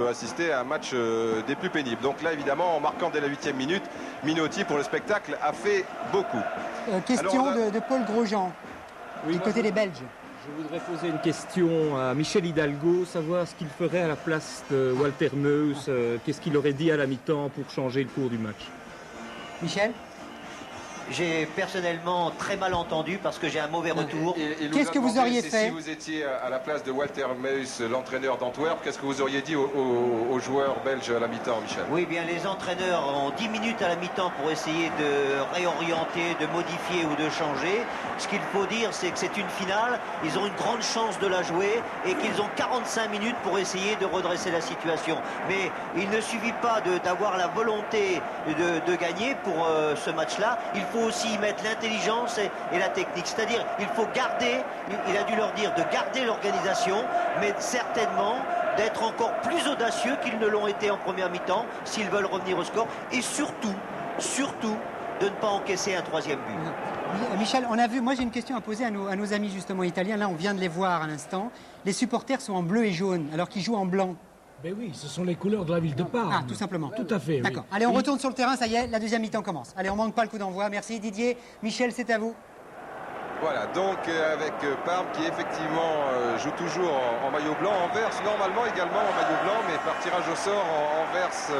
assister à un match des plus pénibles. Donc là, évidemment, en marquant dès la 8e minute, Minotti, pour le spectacle, a fait beaucoup. Question de Paul Grosjean, du côté des Belges. Je voudrais poser une question à Michel Hidalgo, savoir ce qu'il ferait à la place de Walter Meus, qu'est-ce qu'il aurait dit à la mi-temps pour changer le cours du match. Michel ? J'ai personnellement très mal entendu parce que j'ai un mauvais retour. Qu'est-ce que vous auriez fait si vous étiez à la place de Walter Meus, l'entraîneur d'Antwerp, qu'est-ce que vous auriez dit aux joueurs belges à la mi-temps, Michel? Oui, bien les entraîneurs ont 10 minutes à la mi-temps pour essayer de réorienter, de modifier ou de changer. Ce qu'il faut dire, c'est que c'est une finale, ils ont une grande chance de la jouer et qu'ils ont 45 minutes pour essayer de redresser la situation. Mais il ne suffit pas d'avoir la volonté de gagner pour ce match-là. Il faut aussi y mettre l'intelligence et la technique. C'est-à-dire, il faut garder, il a dû leur dire de garder l'organisation, mais certainement d'être encore plus audacieux qu'ils ne l'ont été en première mi-temps, s'ils veulent revenir au score. Et surtout, de ne pas encaisser un troisième but. Michel, on a vu, moi j'ai une question à poser à nos amis justement italiens. Là, on vient de les voir à l'instant. Les supporters sont en bleu et jaune, alors qu'ils jouent en blanc. Ben oui, ce sont les couleurs de la ville de Parme. Ah, tout simplement. Tout à fait, D'accord. Oui. Allez, on retourne sur le terrain, ça y est, la deuxième mi-temps commence. Allez, on manque pas le coup d'envoi. Merci Didier. Michel, c'est à vous. Voilà, donc avec Parme qui effectivement joue toujours en maillot blanc. Anvers, normalement également en maillot blanc, mais par tirage au sort, Anvers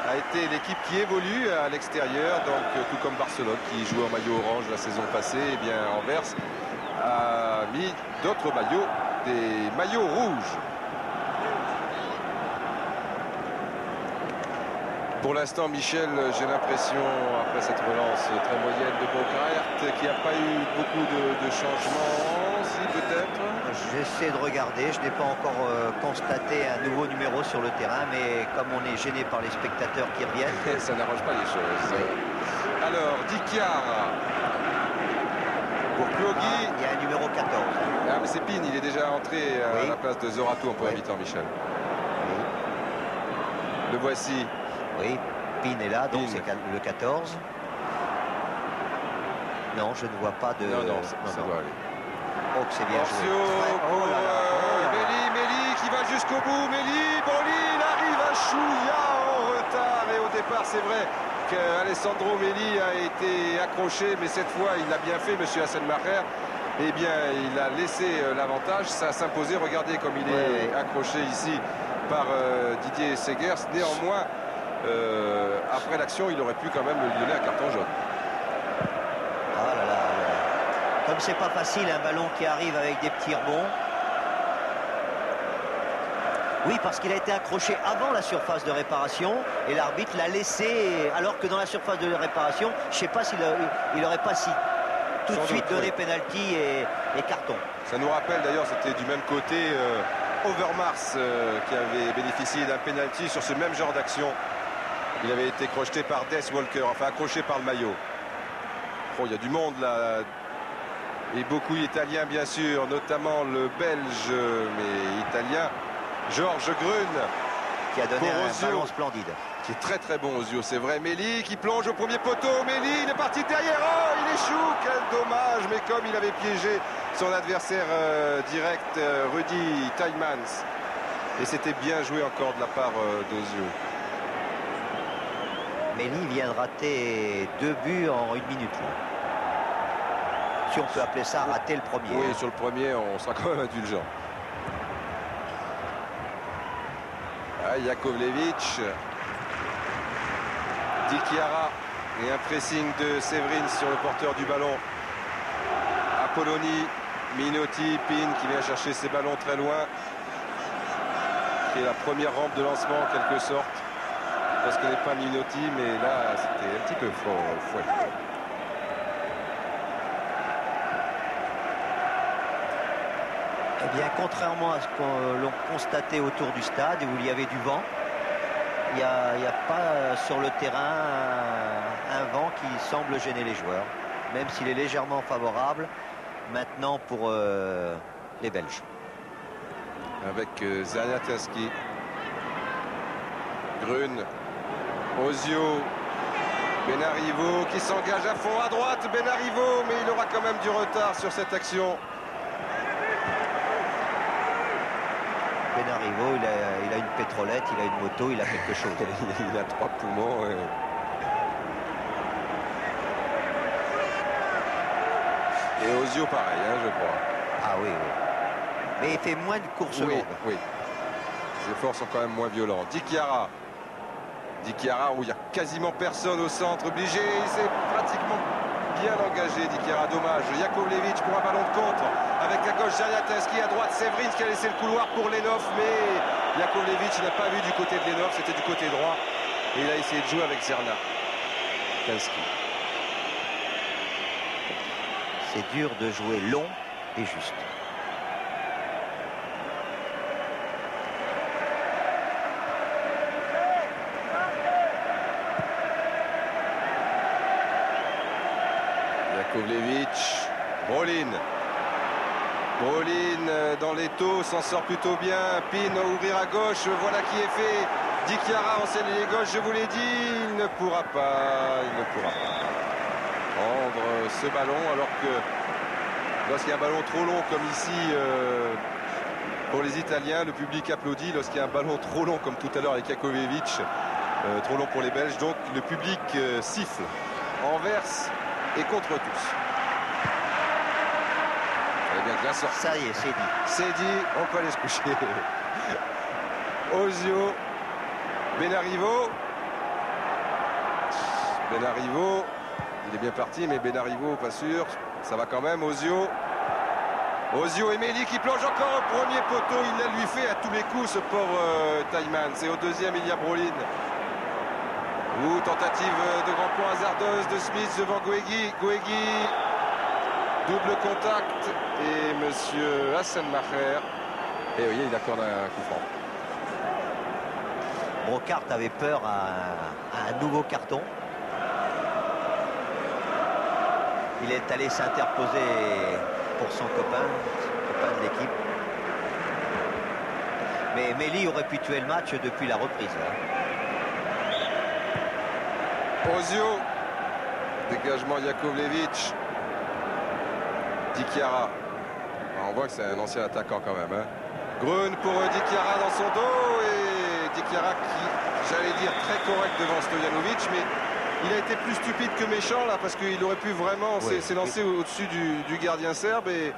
a été l'équipe qui évolue à l'extérieur. Donc tout comme Barcelone qui jouait en maillot orange la saison passée, eh bien Anvers a mis d'autres maillots, des maillots rouges. Pour l'instant, Michel, j'ai l'impression, après cette relance très moyenne de Bocaert, qu'il n'y a pas eu beaucoup de changements, si peut-être. J'essaie de regarder, je n'ai pas encore constaté un nouveau numéro sur le terrain, mais comme on est gêné par les spectateurs qui reviennent... Ça n'arrange pas les choses. Alors, Dichiara pour Plougui. Il y a un numéro 14. Ah, mais c'est Pin, il est déjà entré à la place de Zoratou en première mi-temps, Michel. Oui. Le voici. Oui, Pin est là, donc c'est le 14. Non, je ne vois pas de... Non, ça doit aller. Oh, que c'est bien joué. Pour Méli qui va jusqu'au bout. Méli, il arrive à chouïa en retard. Et au départ, c'est vrai qu'Alessandro Méli a été accroché, mais cette fois, il l'a bien fait, monsieur Hasselmacher. Eh bien, il a laissé l'avantage. Ça s'imposait. Regardez comme il est accroché ici par Didier Segers. Néanmoins, après l'action, il aurait pu quand même lui donner un carton jaune. Ah là là, comme c'est pas facile, un ballon qui arrive avec des petits rebonds. Oui, parce qu'il a été accroché avant la surface de réparation et l'arbitre l'a laissé, alors que dans la surface de réparation, je ne sais pas s'il n'aurait pas tout de suite donné penalty et carton. Ça nous rappelle d'ailleurs, c'était du même côté Overmars qui avait bénéficié d'un penalty sur ce même genre d'action. Il avait été crocheté par Des Walker, enfin accroché par le maillot. Oh, il y a du monde là. Et beaucoup d'Italiens bien sûr, notamment le Belge, mais italien, Georges Grune. Qui a donné un ballon splendide. Qui est très très bon aux yeux, c'est vrai. Méli qui plonge au premier poteau. Méli, il est parti derrière. Oh, il échoue, quel dommage. Mais comme il avait piégé son adversaire direct, Rudy Tielemans. Et c'était bien joué encore de la part d'Ozio. Méli vient de rater 2 buts en 1 minute. Si on peut appeler ça rater le premier. Oui, sur le premier, on sera quand même indulgent. Ah, Jakovlevic. Dichiara. Et un pressing de Séverine sur le porteur du ballon. Apolloni. Minotti, Pin qui vient chercher ses ballons très loin. Qui est la première rampe de lancement en quelque sorte. Parce que n'est pas Minotti, mais là c'était un petit peu fouet. Eh bien, contrairement à ce qu'on l'on constatait autour du stade où il y avait du vent, il n'y a pas sur le terrain un vent qui semble gêner les joueurs, même s'il est légèrement favorable maintenant pour les Belges. Avec Zaniatinski, Grune, Ozio, Benarivo qui s'engage à fond à droite. Benarivo, mais il aura quand même du retard sur cette action. Benarivo, il a une pétrolette, il a une moto, il a quelque chose. Il a 3 poumons. Et Ozio pareil, hein, je crois. Ah oui, oui. Mais il fait moins de courses Oui, longues. oui. Les efforts sont quand même moins violents. Di Chiara. Di Chiara où il n'y a quasiment personne au centre. Obligé, il s'est pratiquement bien engagé. Di Chiara, dommage. Jakovlevic pour un ballon de contre. Avec à gauche Zariatinski, à droite Severin qui a laissé le couloir pour Lenov. Mais Jakovlevic n'a pas vu du côté de Lenov, c'était du côté droit. Et il a essayé de jouer avec Zerna. Kinski. C'est dur de jouer long et juste. Jakovlevic, Brolin. Brolin dans les taux s'en sort plutôt bien. Pin ouvrir à gauche, voilà qui est fait. Di Chiara en scène les gauche, je vous l'ai dit, il ne pourra pas prendre ce ballon alors que lorsqu'il y a un ballon trop long comme ici pour les Italiens, le public applaudit. Lorsqu'il y a un ballon trop long comme tout à l'heure avec Jakovlevic, trop long pour les Belges, donc le public siffle en verse et contre tous. Bien que la sortie. Ça y est, c'est dit. C'est dit, on peut aller se coucher. Ozio, Benarivo. Benarivo, il est bien parti, mais Benarivo, pas sûr. Ça va quand même, Ozio. Ozio et Méli qui plonge encore au premier poteau. Il la lui fait à tous les coups, ce pauvre Taiman. C'est au deuxième, il y a Brolin. Ou tentative de grand point hasardeuse de Smith devant Guegui. Guegui. Double contact et monsieur Hasselmacher. Et oui, il accorde un coup franc. Brocart avait peur à un nouveau carton. Il est allé s'interposer pour son copain de l'équipe. Mais Méli aurait pu tuer le match depuis la reprise. Ozio. Dégagement Jakovlevic. Di Chiara. On voit que c'est un ancien attaquant quand même. Hein. Grun pour Di Chiara dans son dos. Et Di Chiara qui, j'allais dire, très correct devant Stojanovic. Mais il a été plus stupide que méchant là parce qu'il aurait pu vraiment s'élancer au-dessus du gardien serbe. Et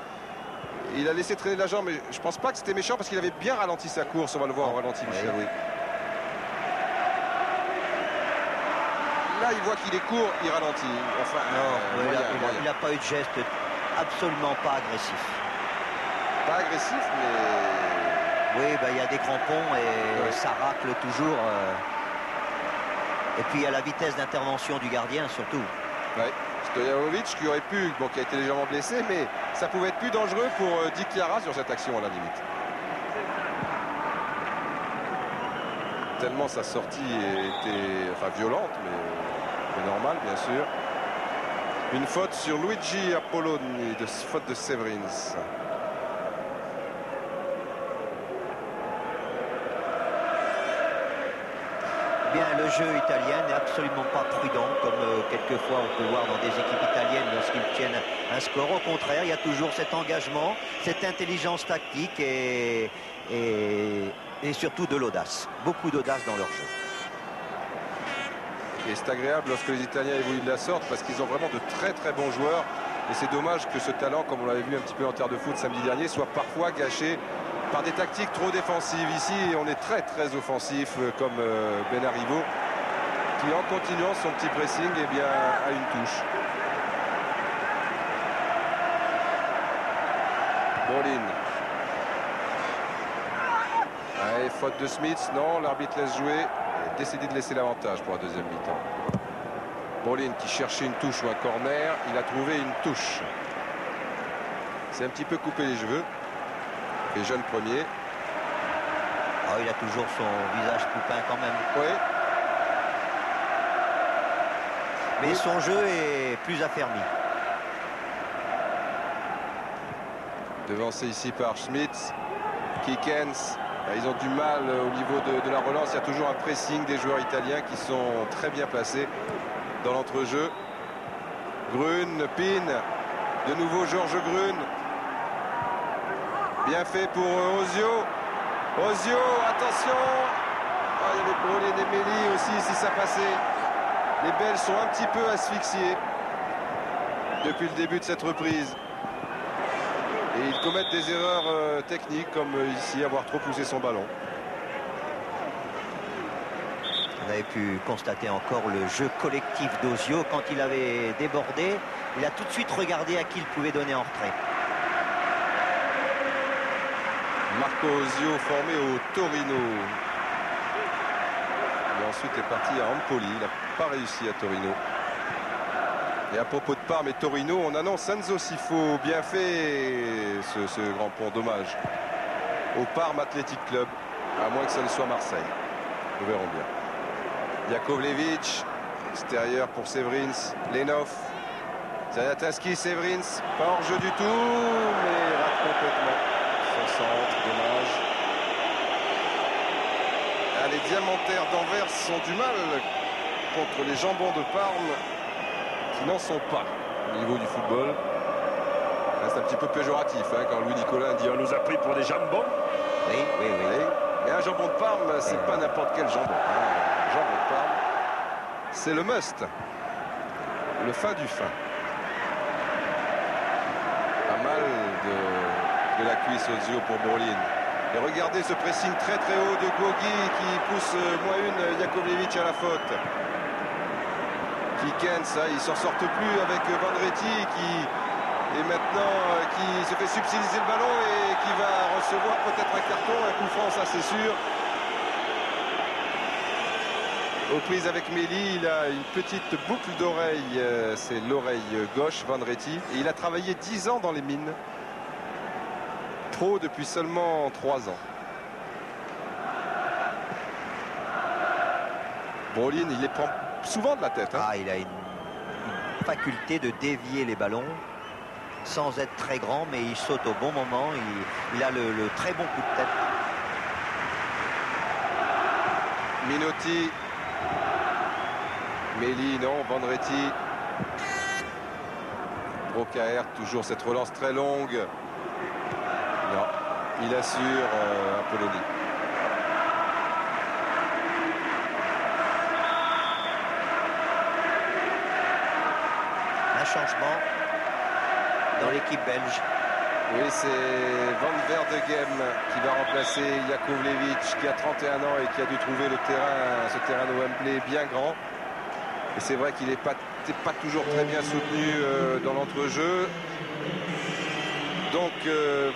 il a laissé traîner la jambe. Mais je pense pas que c'était méchant parce qu'il avait bien ralenti sa course. On va le voir en ralenti, Michel. Oui. Là, il voit qu'il est court, il ralentit. Enfin, non, il n'a pas eu de geste. Absolument pas agressif. Pas agressif, mais... Oui, il y a des crampons et ça racle toujours. Et puis il y a la vitesse d'intervention du gardien surtout. Ouais. Stojanovic qui aurait pu, qui a été légèrement blessé, mais ça pouvait être plus dangereux pour Di Chiara sur cette action à la limite. Tellement sa sortie était violente, mais normale bien sûr. Une faute sur Luigi Apolloni, faute de Severins. Bien, le jeu italien n'est absolument pas prudent, comme quelquefois on peut voir dans des équipes italiennes lorsqu'ils tiennent un score. Au contraire, il y a toujours cet engagement, cette intelligence tactique et surtout de l'audace. Beaucoup d'audace dans leur jeu. Et c'est agréable lorsque les Italiens évoluent de la sorte parce qu'ils ont vraiment de très très bons joueurs. Et c'est dommage que ce talent, comme on l'avait vu un petit peu en terre de foot samedi dernier, soit parfois gâché par des tactiques trop défensives. Ici, on est très très offensif comme Benarivo qui, en continuant son petit pressing, a une touche. Brolin. Allez, faute de Smith. Non, l'arbitre laisse jouer. Décidé de laisser l'avantage pour la deuxième mi-temps. Brolin qui cherchait une touche ou un corner, il a trouvé une touche. C'est un petit peu coupé les cheveux. Et jeune premier. Oh, il a toujours son visage poupin quand même. Oui. Mais son jeu est plus affermi. Devancé ici par Schmitz. Kikens. Ils ont du mal au niveau de la relance. Il y a toujours un pressing des joueurs italiens qui sont très bien placés dans l'entrejeu. Grun, Pin. De nouveau Georges Grun. Bien fait pour Ozio. Ozio, attention. Ah, il y avait Brolin et Méli aussi si ça passait. Les Belges sont un petit peu asphyxiés depuis le début de cette reprise. Et ils commettent des erreurs techniques comme ici avoir trop poussé son ballon. On avait pu constater encore le jeu collectif d'Ozio. Quand il avait débordé, il a tout de suite regardé à qui il pouvait donner en retrait. Marco Ozio formé au Torino. Et ensuite est parti à Empoli. Il n'a pas réussi à Torino. Et à propos de Parme et Torino, on annonce Enzo Sifo, bien fait ce grand pont, dommage. Au Parme Athletic Club, à moins que ça ne soit Marseille. Nous verrons bien. Jakovlevic, extérieur pour Severins, Lenov, Zayataski, Severins, pas hors jeu du tout, mais il rate complètement son centre, dommage. Ah, les Diamantaires d'Anvers ont du mal contre les Jambons de Parme, qui n'en sont pas au niveau du football. C'est un petit peu péjoratif hein, quand Louis Nicolin dit on nous a pris pour des jambons. Oui. Et un jambon de Parme, c'est pas n'importe quel jambon. Un jambon de Parme, c'est le must. Le fin du fin. Pas mal de la cuisse Ozio pour Brolin. Et regardez ce pressing très très haut de Gogi qui pousse Jakovlevic à la faute. Kikens, ils s'en sortent plus avec Vandretti qui est maintenant qui se fait subtiliser le ballon et qui va recevoir peut-être un carton, un coup franc, ça c'est sûr. Aux prises avec Méli, il a une petite boucle d'oreille, c'est l'oreille gauche, Vandretti, et il a travaillé 10 ans dans les mines. Pro depuis seulement 3 ans. Brolin, il les prend souvent de la tête. Hein. Ah, il a une faculté de dévier les ballons sans être très grand, mais il saute au bon moment. Il a le très bon coup de tête. Minotti. Méli, non. Vandretti. Brocaert, toujours cette relance très longue. Non, il assure Apolloni. Un changement dans l'équipe belge. Oui, c'est Van Verdegem qui va remplacer Jakovlevic qui a 31 ans et qui a dû trouver ce terrain de Wembley bien grand. Et c'est vrai qu'il n'est pas toujours très bien soutenu dans l'entrejeu. Donc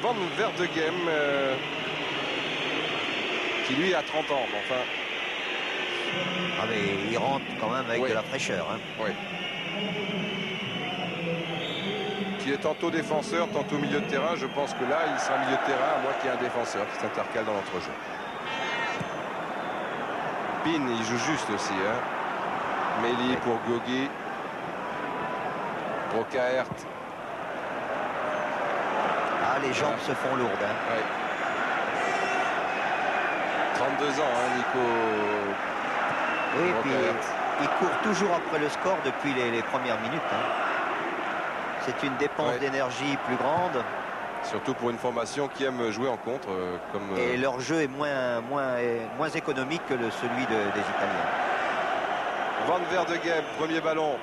Van Verdegem qui lui a 30 ans. Enfin. Ah, mais il rentre quand même avec de la fraîcheur. Hein. Oui. Qui est tantôt défenseur, tantôt milieu de terrain. Je pense que là, il sera milieu de terrain, à moins qu'il y ait un défenseur qui s'intercale dans l'entrejeu. Pin, il joue juste aussi. Hein. Méli pour Gogi. Brocaert. Ah, les jambes se font lourdes. Hein. Ouais. 32 ans, hein, Nico. Oui, et puis Brocaert. il court toujours après le score depuis les premières minutes. Hein. C'est une dépense d'énergie plus grande. Surtout pour une formation qui aime jouer en contre. Et leur jeu est moins économique que celui des Italiens. Van Verdegem, premier ballon.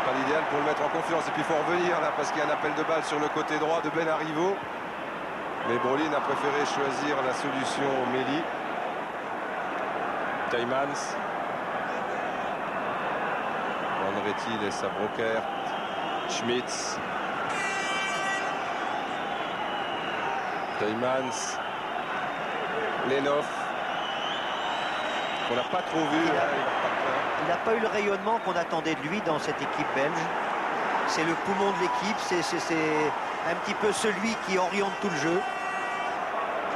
Pas l'idéal pour le mettre en confiance. Et puis il faut revenir là parce qu'il y a un appel de balle sur le côté droit de Benarivo. Mais Brolin a préféré choisir la solution Méli. Taimans. Vandretti laisse à Brocaert. Schmitz. Taimans. Lenov. On n'a pas trop vu. Il n'a pas eu le rayonnement qu'on attendait de lui dans cette équipe belge. C'est le poumon de l'équipe, c'est un petit peu celui qui oriente tout le jeu.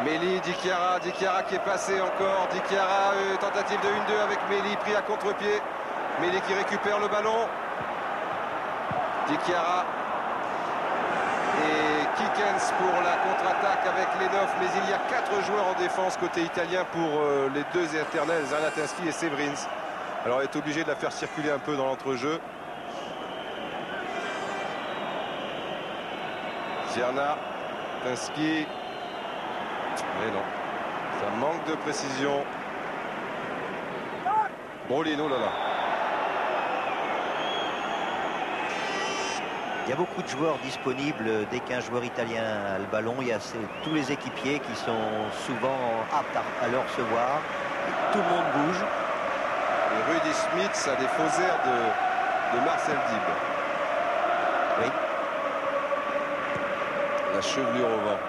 Méli, Di Chiara qui est passé encore. Di Chiara, tentative de 1-2 avec Méli, pris à contre-pied. Méli qui récupère le ballon. Di Chiara. Et Kikens pour la contre-attaque avec Lenov. Mais il y a 4 joueurs en défense côté italien pour les deux éternels, Zanatinski et Severins. Alors il est obligé de la faire circuler un peu dans l'entrejeu. Zerna, Tinski. Mais non, ça manque de précision. Brolin, oh là là. Il y a beaucoup de joueurs disponibles dès qu'un joueur italien a le ballon. Il y a tous les équipiers qui sont souvent aptes à le recevoir. Tout le monde bouge. Et Rudy Smith a des faux airs de Marcel Dib. Oui. La chevelure au vent.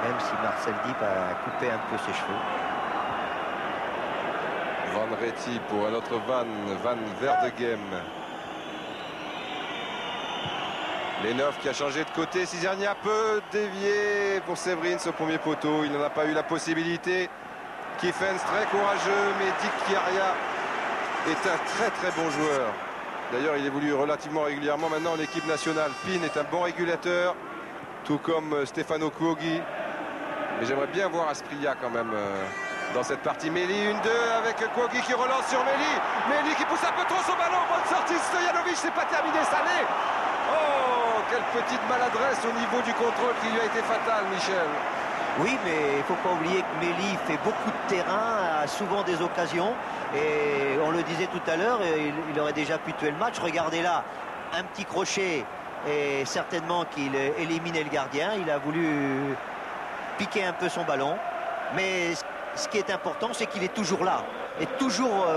Même si Marcel Dib a coupé un peu ses cheveux. Van Reti pour un autre Van Verdegem. Lenov qui a changé de côté. Cizernia peut dévier pour Séverins au premier poteau. Il n'en a pas eu la possibilité. Kiffens très courageux, mais Dick Chiaria est un très bon joueur. D'ailleurs, il évolue relativement régulièrement maintenant en équipe nationale. Pin est un bon régulateur, tout comme Stefano Cuoghi. Mais j'aimerais bien voir Asprilla quand même dans cette partie. Meli, 1-2 avec Cuoghi qui relance sur Meli. Meli qui pousse un peu trop son ballon. Bonne sortie de Stojanovic, c'est pas terminé, ça l'est. Oh, quelle petite maladresse au niveau du contrôle qui lui a été fatal, Michel. Oui, mais il ne faut pas oublier que Meli fait beaucoup de terrain, a souvent des occasions. Et on le disait tout à l'heure, il aurait déjà pu tuer le match. Regardez là, un petit crochet et certainement qu'il éliminait le gardien. Il a voulu piquer un peu son ballon. Mais ce qui est important, c'est qu'il est toujours là. Et toujours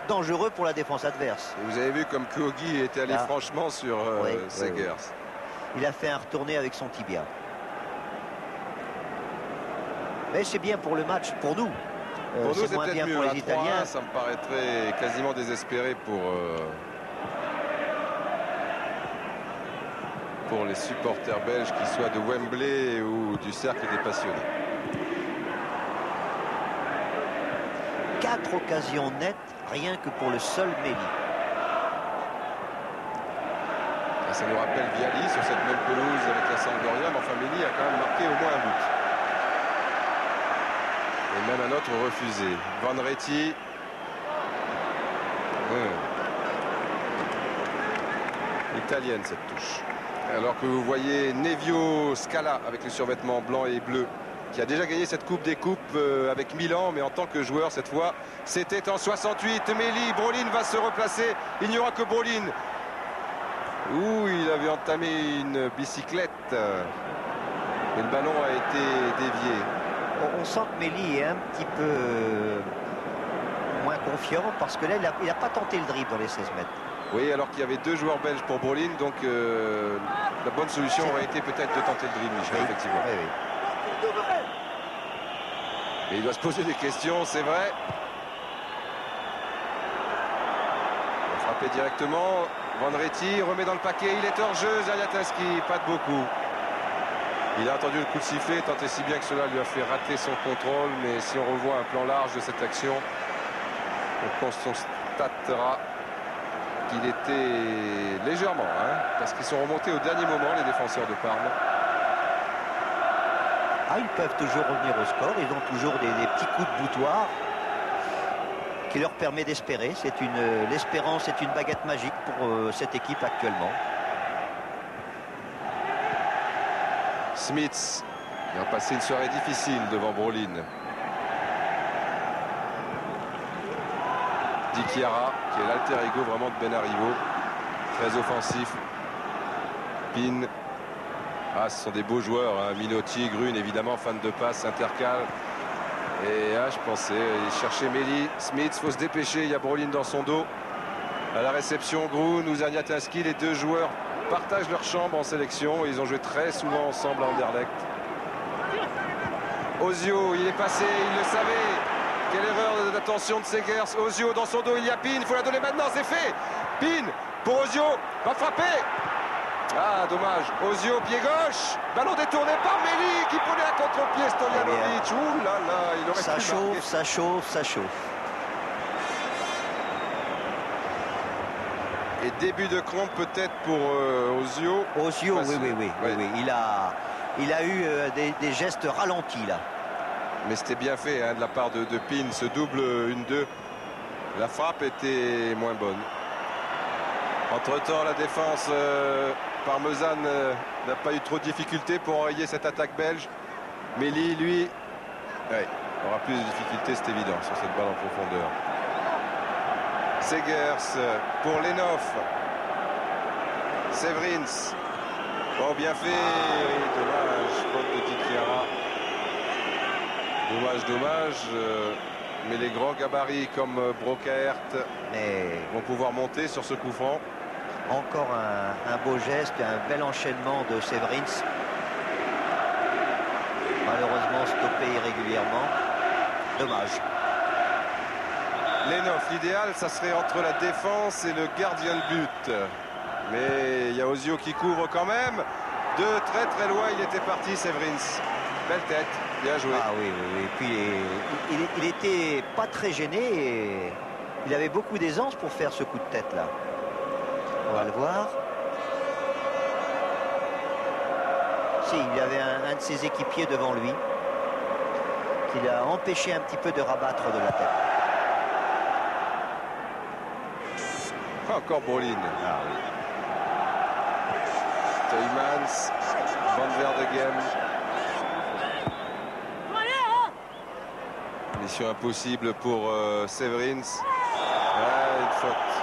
dangereux pour la défense adverse. Et vous avez vu comme Cuoghi était allé franchement sur Segers. Oui. Il a fait un retourné avec son tibia. Mais c'est bien pour le match, pour nous. Pour nous, c'est moins peut-être bien mieux. pour les À 3-1, Italiens. ça me paraîtrait quasiment désespéré pour les supporters belges, qu'ils soient de Wembley ou du Cercle des Passionnés. 4 occasions nettes, rien que pour le seul Meli. Ça nous rappelle Viali sur cette même pelouse avec la Sampdoria, mais enfin Meli a quand même marqué au moins un but. Et même un autre refusé. Van Reti. Italienne cette touche. Alors que vous voyez Nevio Scala avec les survêtements blancs et bleus, qui a déjà gagné cette Coupe des Coupes avec Milan, mais en tant que joueur cette fois. C'était en 68. Meli, Brolin va se replacer. Il n'y aura que Brolin. Ouh, il avait entamé une bicyclette. Et le ballon a été dévié. On sent que Meli est un petit peu moins confiant parce que là, il n'a pas tenté le dribble dans les 16 mètres. Oui, alors qu'il y avait 2 joueurs belges pour Brolin, donc la bonne solution aurait été peut-être de tenter le dribble, Michel, effectivement. Oui, oui. Mais il doit se poser des questions, c'est vrai. Il va frapper directement. Van Reti remet dans le paquet, il est hors jeu, Zaliatinski, pas de beaucoup. Il a entendu le coup de sifflet, tant et si bien que cela lui a fait rater son contrôle. Mais si on revoit un plan large de cette action, on constatera qu'il était légèrement, parce qu'ils sont remontés au dernier moment, les défenseurs de Parme. Ah, ils peuvent toujours revenir au score, ils ont toujours des petits coups de boutoir qui leur permet d'espérer. L'espérance est une baguette magique pour cette équipe actuellement. Smith qui a passé une soirée difficile devant Brolin. Di Chiara qui est l'alter ego vraiment de Benarivo, très offensif. Pin, ce sont des beaux joueurs, Minotti, Grune évidemment, fan de passe, intercal. Et je pensais, il cherchait Meli, Smith, faut se dépêcher, il y a Brolin dans son dos. À la réception, Grune ou Zaniatinski, les 2 joueurs partagent leur chambre en sélection. Ils ont joué très souvent ensemble à Anderlecht. Ozio, il est passé, il le savait. Quelle erreur d'attention de Segers. Ozio dans son dos, il y a Pin, il faut la donner maintenant, c'est fait. Pin pour Ozio, va frapper. Ah, dommage. Ozio, pied gauche. Ballon détourné par Meli qui prenait un contre-pied Stojanovic. Ouh là là, il aurait Ça pu chauffe, marquer. ça chauffe, ça chauffe. Et début de crampe peut-être pour Ozio. Ozio, Pas oui, sûr. oui, oui, Ouais. oui, oui. Il a eu des gestes ralentis là. Mais c'était bien fait de la part de Pin, ce double 1-2. La frappe était moins bonne. Entre-temps, la défense parmesane n'a pas eu trop de difficultés pour enrayer cette attaque belge. Méli, lui, aura plus de difficultés, c'est évident, sur cette balle en profondeur. Segers pour Lenhoff. Severins. Oh, bien fait. Dommage, faute de Dikiara. Dommage. Mais les grands gabarits comme Brokaert vont pouvoir monter sur ce coup franc. Encore un beau geste, un bel enchaînement de Severins. Malheureusement stoppé irrégulièrement. Dommage. Lenhoff, l'idéal, ça serait entre la défense et le gardien de but. Mais il y a Ozio qui couvre quand même. De très loin, il était parti, Severins. Belle tête, bien joué. Ah oui. Et puis il était pas très gêné et il avait beaucoup d'aisance pour faire ce coup de tête là. On va le voir. Si, il y avait un de ses équipiers devant lui qui l'a empêché un petit peu de rabattre de la tête. Encore Brolin. Ah oui. Teumans, Van Verdegem. Mission impossible pour Severins. Une faute.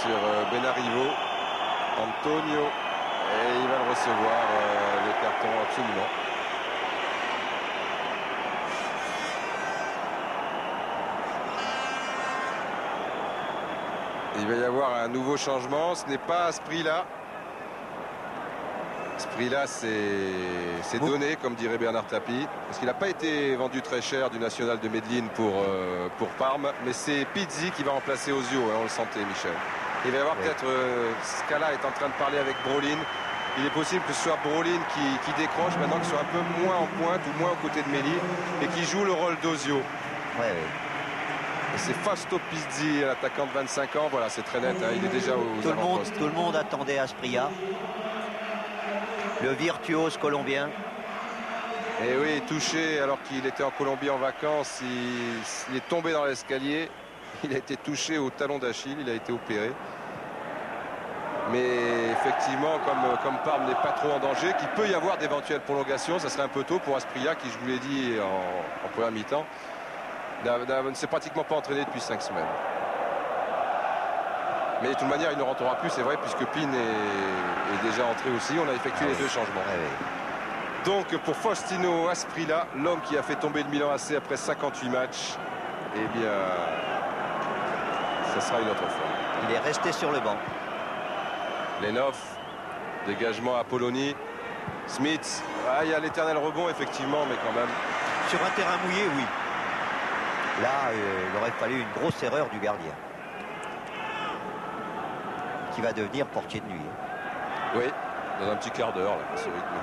Sur Benarivo. Antonio. Et il va le recevoir, le carton absolument. Il va y avoir un nouveau changement. Ce n'est pas à ce prix-là. Ce prix-là, c'est donné, comme dirait Bernard Tapie. Parce qu'il n'a pas été vendu très cher du National de Medellín pour Parme. Mais c'est Pizzi qui va remplacer Ozio. On le sentait, Michel. Il va y avoir peut-être... Scala est en train de parler avec Brolin. Il est possible que ce soit Brolin qui décroche maintenant, qu'il soit un peu moins en pointe ou moins aux côtés de Méli et qui joue le rôle d'Ozio. Oui. Et c'est Fausto Pizzi, l'attaquant de 25 ans. Voilà, c'est très net. Il est déjà aux avant-postes. Tout le monde attendait Asprilla. Le virtuose colombien. Et oui, touché alors qu'il était en Colombie en vacances. Il est tombé dans l'escalier. Il a été touché au talon d'Achille. Il a été opéré. Mais effectivement, comme Parme n'est pas trop en danger, qu'il peut y avoir d'éventuelles prolongations, ça serait un peu tôt pour Asprilla, qui, je vous l'ai dit en première mi-temps, ne s'est pratiquement pas entraîné depuis 5 semaines. Mais de toute manière, il ne rentrera plus, c'est vrai, puisque Pin est déjà entré aussi. On a effectué les deux changements. Donc pour Faustino Asprilla, l'homme qui a fait tomber le Milan AC après 58 matchs, eh bien, ça sera une autre fois. Il est resté sur le banc. Lenhoff, dégagement à Poloni. Smith, il y a l'éternel rebond effectivement, mais quand même. Sur un terrain mouillé, oui. Là, il aurait fallu une grosse erreur du gardien. Qui va devenir portier de nuit. Oui, dans un petit quart d'heure, là, ce rythme.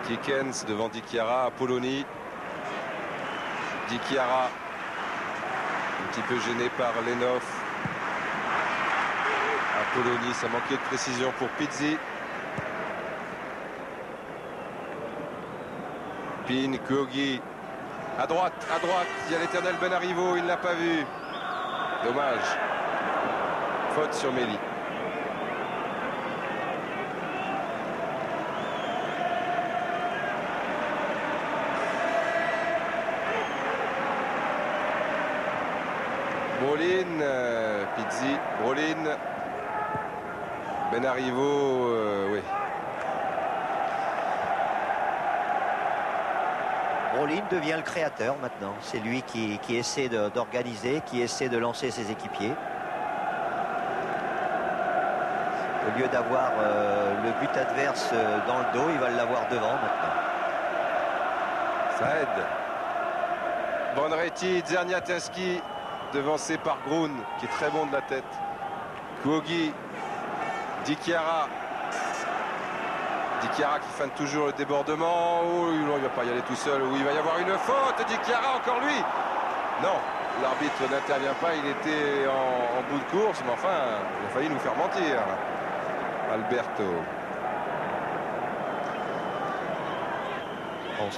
Kikens devant Dikiara, Poloni. Dikiara. Un petit peu gêné par Lenhoff. Apoloni, ça manquait de précision pour Pizzi. Pin, Kogi. À droite, il y a l'éternel Benarivo, il ne l'a pas vu. Dommage. Faute sur Méli. Brolin, Pizzi, Brolin, Benarivo, oui. Brolin devient le créateur maintenant. C'est lui qui essaie d'organiser, qui essaie de lancer ses équipiers. Au lieu d'avoir le but adverse dans le dos, il va l'avoir devant maintenant. Ça aide. Bonretti, Zerniatinski, devancé par Grun, qui est très bon de la tête. Kuogi, Dikiara. Dikiara qui feinte toujours le débordement. Oh, il ne va pas y aller tout seul. Oui, il va y avoir une faute. Dikiara, encore lui. Non, l'arbitre n'intervient pas. Il était en bout de course. Mais enfin, il a failli nous faire mentir. Alberto. On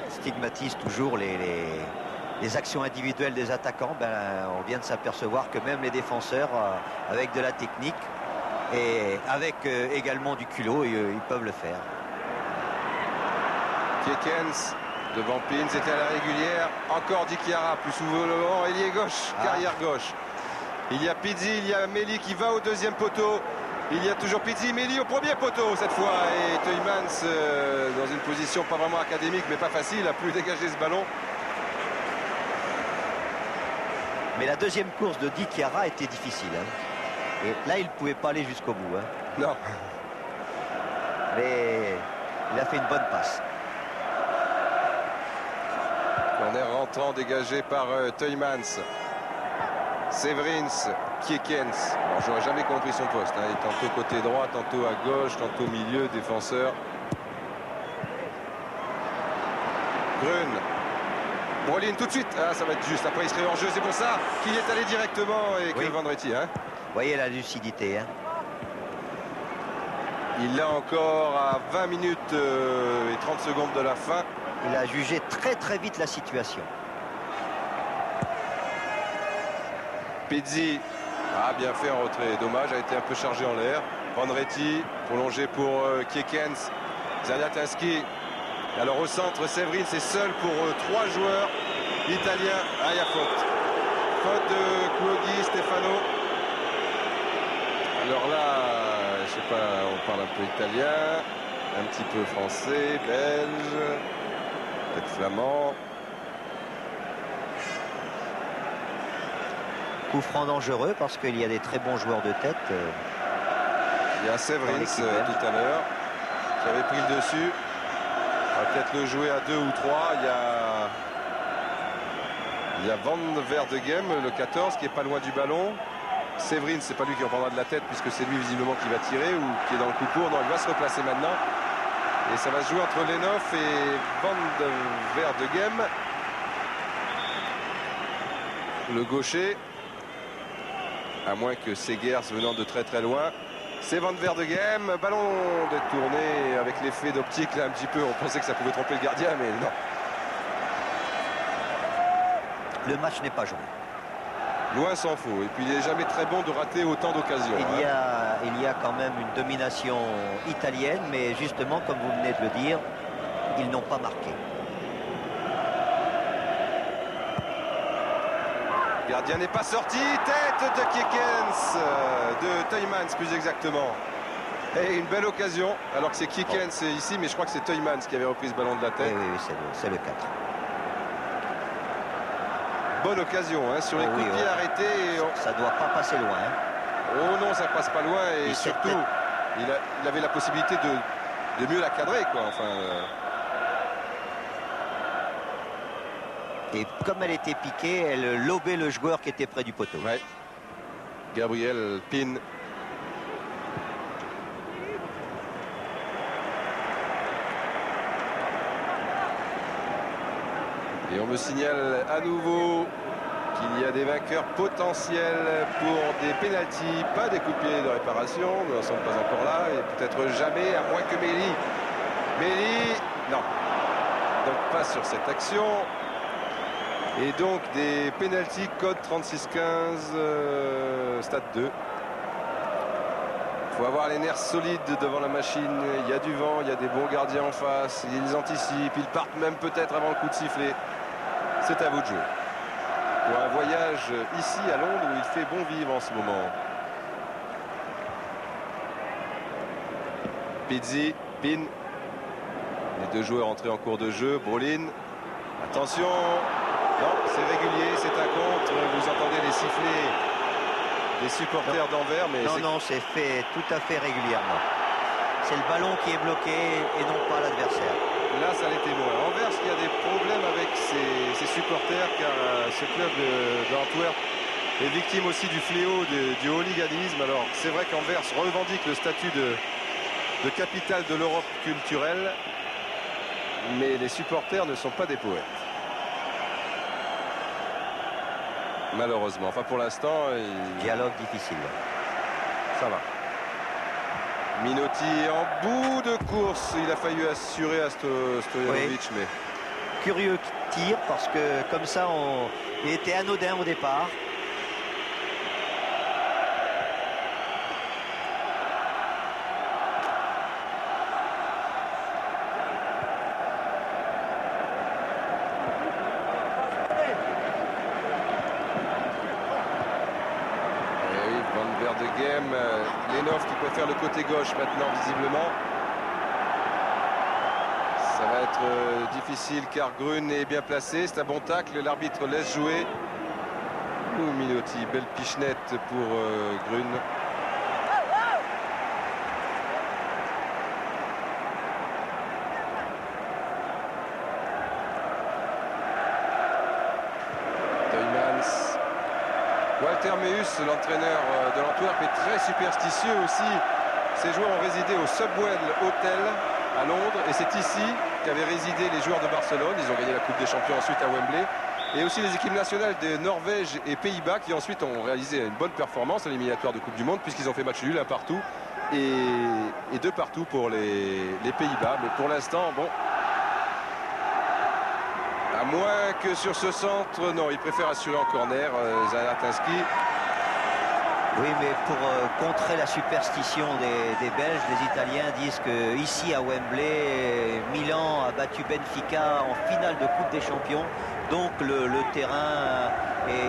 stigmatise toujours les les actions individuelles des attaquants, ben, on vient de s'apercevoir que même les défenseurs, avec de la technique et avec également du culot, ils peuvent le faire. Kiekens devant Pins, était à la régulière. Encore Di Chiara, plus souvent ailier gauche, carrière gauche. Il y a Pizzi, il y a Méli qui va au deuxième poteau. Il y a toujours Pizzi, Méli au premier poteau cette fois. Et Teumans dans une position pas vraiment académique, mais pas facile, a plus dégagé ce ballon. Mais la deuxième course de Di Chiara était difficile. Hein. Et là, il ne pouvait pas aller jusqu'au bout. Hein. Non. Mais il a fait une bonne passe. Corner rentrant dégagé par Teumans. Severins, Kiekens. Bon, j'aurais jamais compris son poste. Hein. Il est tantôt côté droit, tantôt à gauche, tantôt milieu, défenseur. Grun. Brolin tout de suite. Ah, ça va être juste. Après, il serait hors jeu. C'est pour ça qu'il est allé directement et que Oui. Vendretti. Hein. Vous voyez la lucidité. Hein. Il l'a encore à 20 minutes et 30 secondes de la fin. Il a jugé très très vite la situation. Pizzi a bien fait en retrait. Dommage, a été un peu chargé en l'air. Vendretti, prolongé pour Kiekens. Zaniatinski. Alors au centre, Severins c'est seul pour 3 joueurs italiens. Ah, il y a faute. Faute de Kuogi, Stefano. Alors là, je sais pas, on parle un peu italien, un petit peu français, belge, peut-être flamand. Coup franc dangereux parce qu'il y a des très bons joueurs de tête. Il y a Severins Dans l'équipe, tout à l'heure qui avait pris le dessus. On va peut-être le jouer à 2 ou 3. Il y a Van Verdegem, le 14, qui est pas loin du ballon. Severins, c'est pas lui qui en prendra de la tête puisque c'est lui visiblement qui va tirer ou qui est dans le coup court. Non, il va se replacer maintenant. Et ça va se jouer entre Lenoff et Van Verdegem. Le gaucher. À moins que Segers venant de très très loin. C'est Van Verdegem. Ballon détourné avec l'effet d'optique là un petit peu. On pensait que ça pouvait tromper le gardien, mais non. Le match n'est pas joué. Loin s'en faut. Et puis il n'est jamais très bon de rater autant d'occasions. Il y a quand même une domination italienne, mais justement, comme vous venez de le dire, ils n'ont pas marqué. Le gardien n'est pas sorti. Tête de Kiekens, de Teumans plus exactement. Et une belle occasion. Alors que c'est Kiekens ici, mais je crois que c'est Teumans qui avait repris ce ballon de la tête. Oui, c'est le 4. Bonne occasion hein, sur les coups de pied arrêtés. Et ça ne doit pas passer loin. Hein. Oh non, ça passe pas loin. Et surtout, il avait la possibilité de mieux la cadrer, quoi. Enfin, Et comme elle était piquée, elle lobait le joueur qui était près du poteau. ouais. Gabriel Pin. Et on me signale à nouveau qu'il y a des vainqueurs potentiels pour des pénaltys, pas des coups de pied de réparation. Nous n'en sommes pas encore là et peut-être jamais, à moins que Méli. Méli, non. Donc pas sur cette action. Et donc des pénaltys code 36-15 stade 2. Il faut avoir les nerfs solides devant la machine. Il y a du vent, il y a des bons gardiens en face. Ils anticipent, ils partent même peut-être avant le coup de sifflet. C'est à vous de jouer. Pour un voyage ici à Londres où il fait bon vivre en ce moment. Pizzi, Pin. Les deux joueurs entrés en cours de jeu. Brolin. Attention. Non, c'est régulier, c'est un contre. Vous entendez les sifflets des supporters d'Anvers. Mais non, c'est fait tout à fait régulièrement. C'est le ballon qui est bloqué et non pas l'adversaire. Là, ça l'était moins. Anvers, il y a des problèmes avec ses supporters car ce club d'Antwerp est victime aussi du fléau du hooliganisme. Alors, c'est vrai qu'Anvers revendique le statut de capitale de l'Europe culturelle, mais les supporters ne sont pas des poètes. Malheureusement. Enfin, pour l'instant, Dialogue difficile. ça va. Minotti en bout de course. Il a failli assurer à Stojanovic, mais curieux tir parce que comme ça, il était anodin au départ. Lenov qui préfère le côté gauche maintenant visiblement. Ça va être difficile car Grun est bien placé. C'est un bon tacle, l'arbitre laisse jouer. Minotti, belle pichenette pour Grun. Toymans. Walter Meus, l'entraîneur de l'Antwerp, est très superstitieux aussi. Ces joueurs ont résidé au Subwell Hotel à Londres et c'est ici qu'avaient résidé les joueurs de Barcelone. Ils ont gagné la Coupe des Champions ensuite à Wembley. Et aussi les équipes nationales de Norvège et Pays-Bas qui ensuite ont réalisé une bonne performance à l'éliminatoire de Coupe du Monde puisqu'ils ont fait match nul un partout et 2 partout pour les Pays-Bas. Mais pour l'instant, bon, à moins que sur ce centre, non, il préfère assurer en corner, Zanatinski. Oui, mais pour contrer la superstition des Belges, les Italiens disent que ici à Wembley, Milan a battu Benfica en finale de Coupe des Champions. Donc le terrain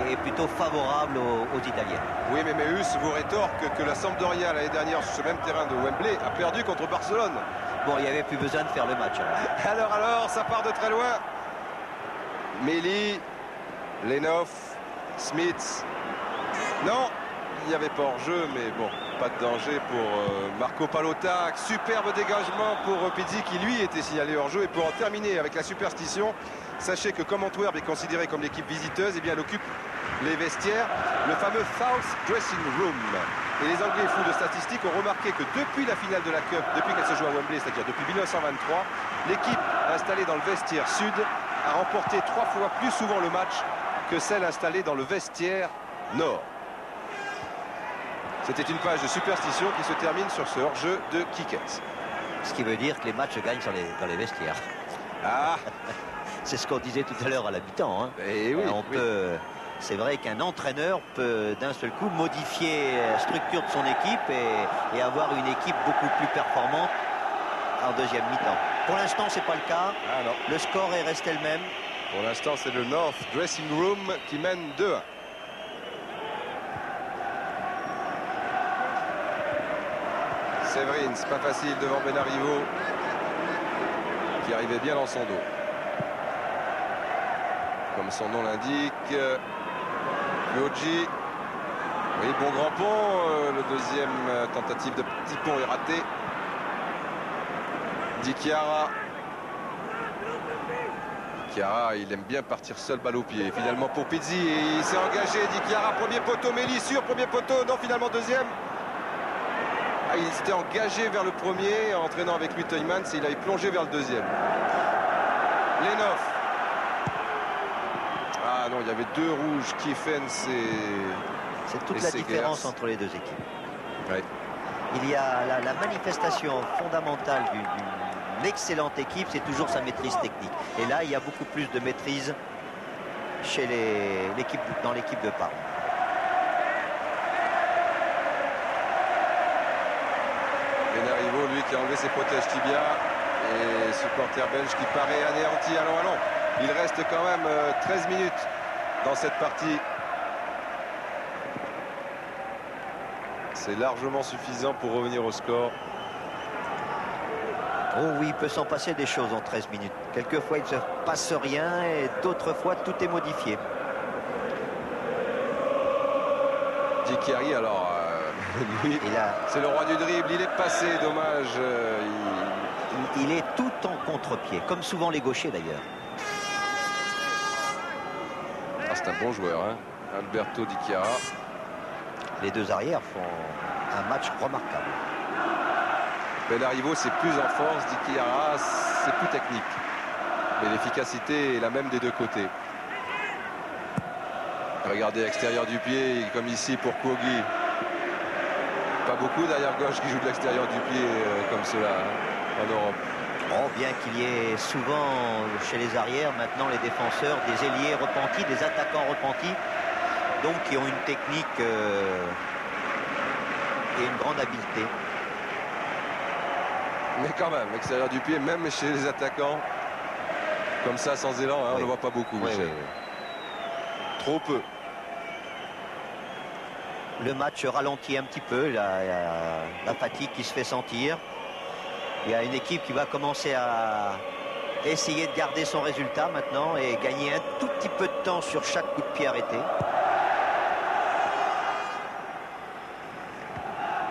est plutôt favorable aux Italiens. Oui, mais Meus vous rétorque que la Sampdoria l'année dernière sur ce même terrain de Wembley a perdu contre Barcelone. Bon, il n'y avait plus besoin de faire le match. Alors, ça part de très loin. Meli, Lenov, Smith. Non, il n'y avait pas hors-jeu, mais bon, pas de danger pour Marco Pallotta. Superbe dégagement pour Pizzi qui lui était signalé hors-jeu. Et pour en terminer avec la superstition, sachez que comme Antwerp est considéré comme l'équipe visiteuse, eh bien elle occupe les vestiaires, le fameux South Dressing Room. Et les Anglais fous de statistiques ont remarqué que depuis la finale de la Cup, depuis qu'elle se joue à Wembley, c'est-à-dire depuis 1923, l'équipe installée dans le vestiaire sud a remporté 3 fois plus souvent le match que celle installée dans le vestiaire nord. C'était une page de superstition qui se termine sur ce hors-jeu de Kikets. Ce qui veut dire que les matchs gagnent dans les vestiaires. Ah. C'est ce qu'on disait tout à l'heure à la mi-temps. Hein. Et oui, c'est vrai qu'un entraîneur peut d'un seul coup modifier la structure de son équipe et avoir une équipe beaucoup plus performante en deuxième mi-temps. Pour l'instant, c'est pas le cas. Ah, non. Le score est resté le même. Pour l'instant, c'est le North Dressing Room qui mène 2-1. Séverine, c'est pas facile devant Benarivo qui arrivait bien dans son dos. Comme son nom l'indique, Yoji. Oui, bon grand pont. Le deuxième tentative de petit pont est raté. Di Chiara. Chiara, il aime bien partir seul, balle au pied. Finalement pour Pizzi, et il s'est engagé. Di Chiara, premier poteau, Méli sur premier poteau. Non, finalement deuxième. Ah, il s'était engagé vers le premier en entraînant avec lui Toymans et il avait plongé vers le deuxième. Lenov. Ah non, il y avait 2 rouges, Kieffens et... C'est toute la différence entre les deux équipes. Ouais. Il y a la manifestation fondamentale d'une excellente équipe, c'est toujours sa maîtrise technique. Et là, il y a beaucoup plus de maîtrise chez dans l'équipe de Parme. Benarivo, lui, qui a enlevé ses protèges tibia. Et supporter belge qui paraît anéanti. Allons. Il reste quand même 13 minutes dans cette partie. C'est largement suffisant pour revenir au score. Oh oui, il peut s'en passer des choses en 13 minutes. Quelquefois, il ne se passe rien et d'autres fois, tout est modifié. Di Chiari, alors, lui, c'est le roi du dribble. Il est passé, dommage. Il est tout en contre-pied, comme souvent les gauchers d'ailleurs. Ah, c'est un bon joueur, hein, Alberto Di Chiara. Les deux arrières font un match remarquable. Benarivo, c'est plus en force. Di Chiara, c'est plus technique. Mais l'efficacité est la même des deux côtés. Regardez l'extérieur du pied, comme ici pour Kogi. Pas beaucoup derrière gauche qui joue de l'extérieur du pied comme cela, hein, en Europe. Oh, bien qu'il y ait souvent chez les arrières maintenant les défenseurs des ailiers repentis, des attaquants repentis, donc qui ont une technique et une grande habileté. Mais quand même, l'extérieur du pied, même chez les attaquants, comme ça, sans élan, hein, on ne le voit pas beaucoup, Oui, Michel. oui, oui. Trop peu. Le match ralentit un petit peu, la fatigue qui se fait sentir. Il y a une équipe qui va commencer à essayer de garder son résultat maintenant et gagner un tout petit peu de temps sur chaque coup de pied arrêté.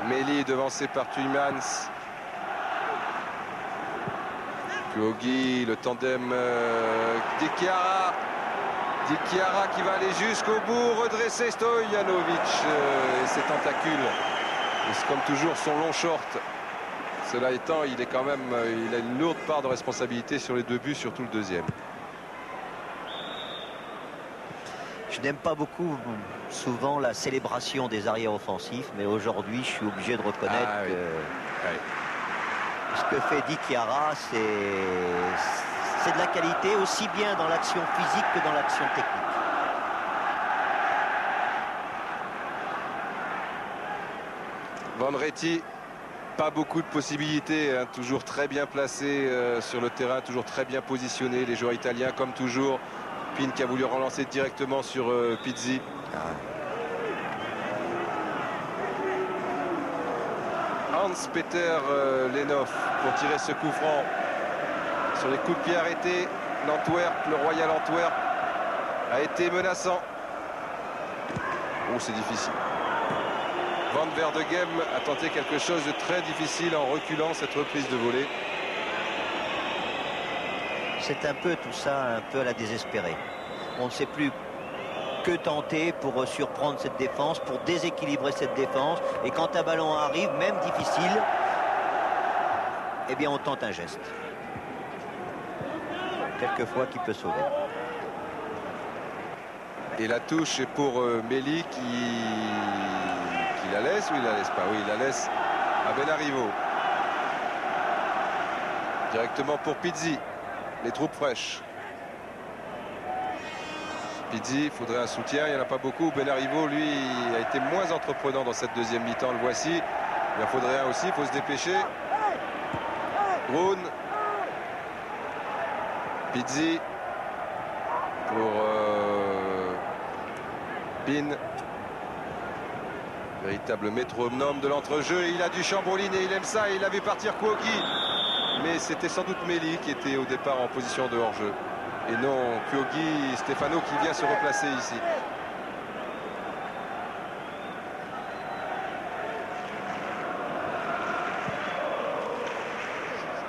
Méli devancé par Tuymans. Piogi, le tandem Dikiara. Dikiara qui va aller jusqu'au bout, redresser Stojanovic et ses tentacules. Et c'est comme toujours son long short. Cela étant, il est quand même, il a une lourde part de responsabilité sur les 2 buts, surtout le deuxième. Je n'aime pas beaucoup souvent la célébration des arrières offensifs, mais aujourd'hui je suis obligé de reconnaître oui. que ce que fait Dikiara, c'est de la qualité aussi bien dans l'action physique que dans l'action technique. Van Retti, pas beaucoup de possibilités, hein, toujours très bien placé sur le terrain, toujours très bien positionné. Les joueurs italiens, comme toujours. Pin qui a voulu relancer directement sur Pizzi. Hans-Peter Lenhoff pour tirer ce coup franc sur les coups de pied arrêtés. L'Antwerp, le Royal Antwerp a été menaçant. Oh, c'est difficile. Van Verdegem a tenté quelque chose de très difficile en reculant cette reprise de volée. C'est un peu tout ça, un peu à la désespérée. On ne sait plus que tenter pour surprendre cette défense, pour déséquilibrer cette défense. Et quand un ballon arrive, même difficile, eh bien on tente un geste. Quelquefois qui peut sauver. Et la touche est pour Méli qui la laisse ou il la laisse pas? Oui, il la laisse à Benarivo. Directement pour Pizzi. Les troupes fraîches. Pizzi, il faudrait un soutien, il n'y en a pas beaucoup. Benarivo, lui, a été moins entreprenant dans cette deuxième mi-temps, le voici. Il en faudrait un aussi, il faut se dépêcher. Grun. Pizzi. Pour Pin. Véritable métronome de l'entrejeu. Il a du Chambrolin et il aime ça. Et il a vu partir Kouogi. Mais c'était sans doute Méli qui était au départ en position de hors-jeu. Et non, Kouogi, Stefano qui vient se replacer ici.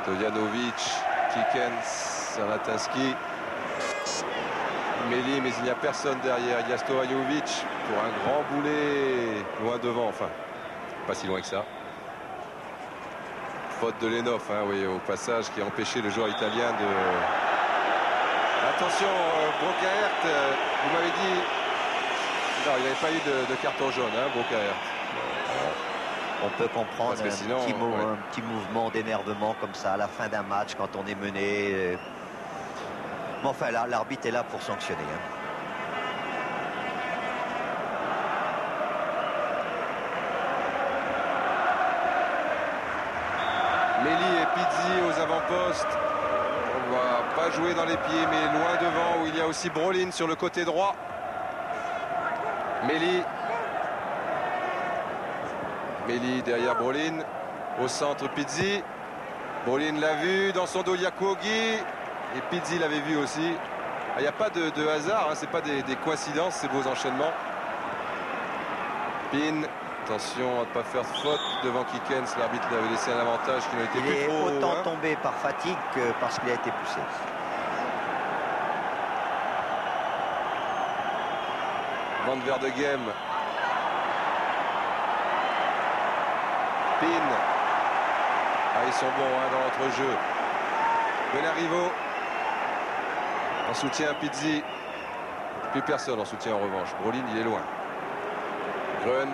Stojanovic, Kikens, Sanatinski. Méli, mais il n'y a personne derrière. Il y a Stojanovic pour un grand boulet loin devant, enfin, pas si loin que ça. Faute de Lenhoff, hein, oui, au passage, qui a empêché le joueur italien de... Attention, Brocaert, vous m'avez dit... Non, il n'y avait pas eu de carton jaune, hein, Brocaert. On peut comprendre Parce que sinon, un petit mouvement d'énervement comme ça à la fin d'un match quand on est mené. Mais enfin, là, l'arbitre est là pour sanctionner. Hein. Méli et Pizzi aux avant-postes. On ne va pas jouer dans les pieds, mais loin devant, où il y a aussi Brolin sur le côté droit. Méli. Méli derrière Brolin. Au centre, Pizzi. Brolin l'a vu. Dans son dos, il y a Kouogi. Et Pizzi l'avait vu aussi. Il n'y a pas de hasard, hein, ce n'est pas des coïncidences, ces beaux enchaînements. Pin. Attention à ne pas faire faute devant Kikens. L'arbitre lui avait laissé un avantage qui n'a été Il plus est trop. autant tombé par fatigue que parce qu'il a été poussé. Van Verdegem. Pin. Ah, ils sont bons hein, dans l'entrejeu. Benarivo. En soutien à Pizzi. Plus personne en soutien en revanche. Brolin, il est loin. Grun.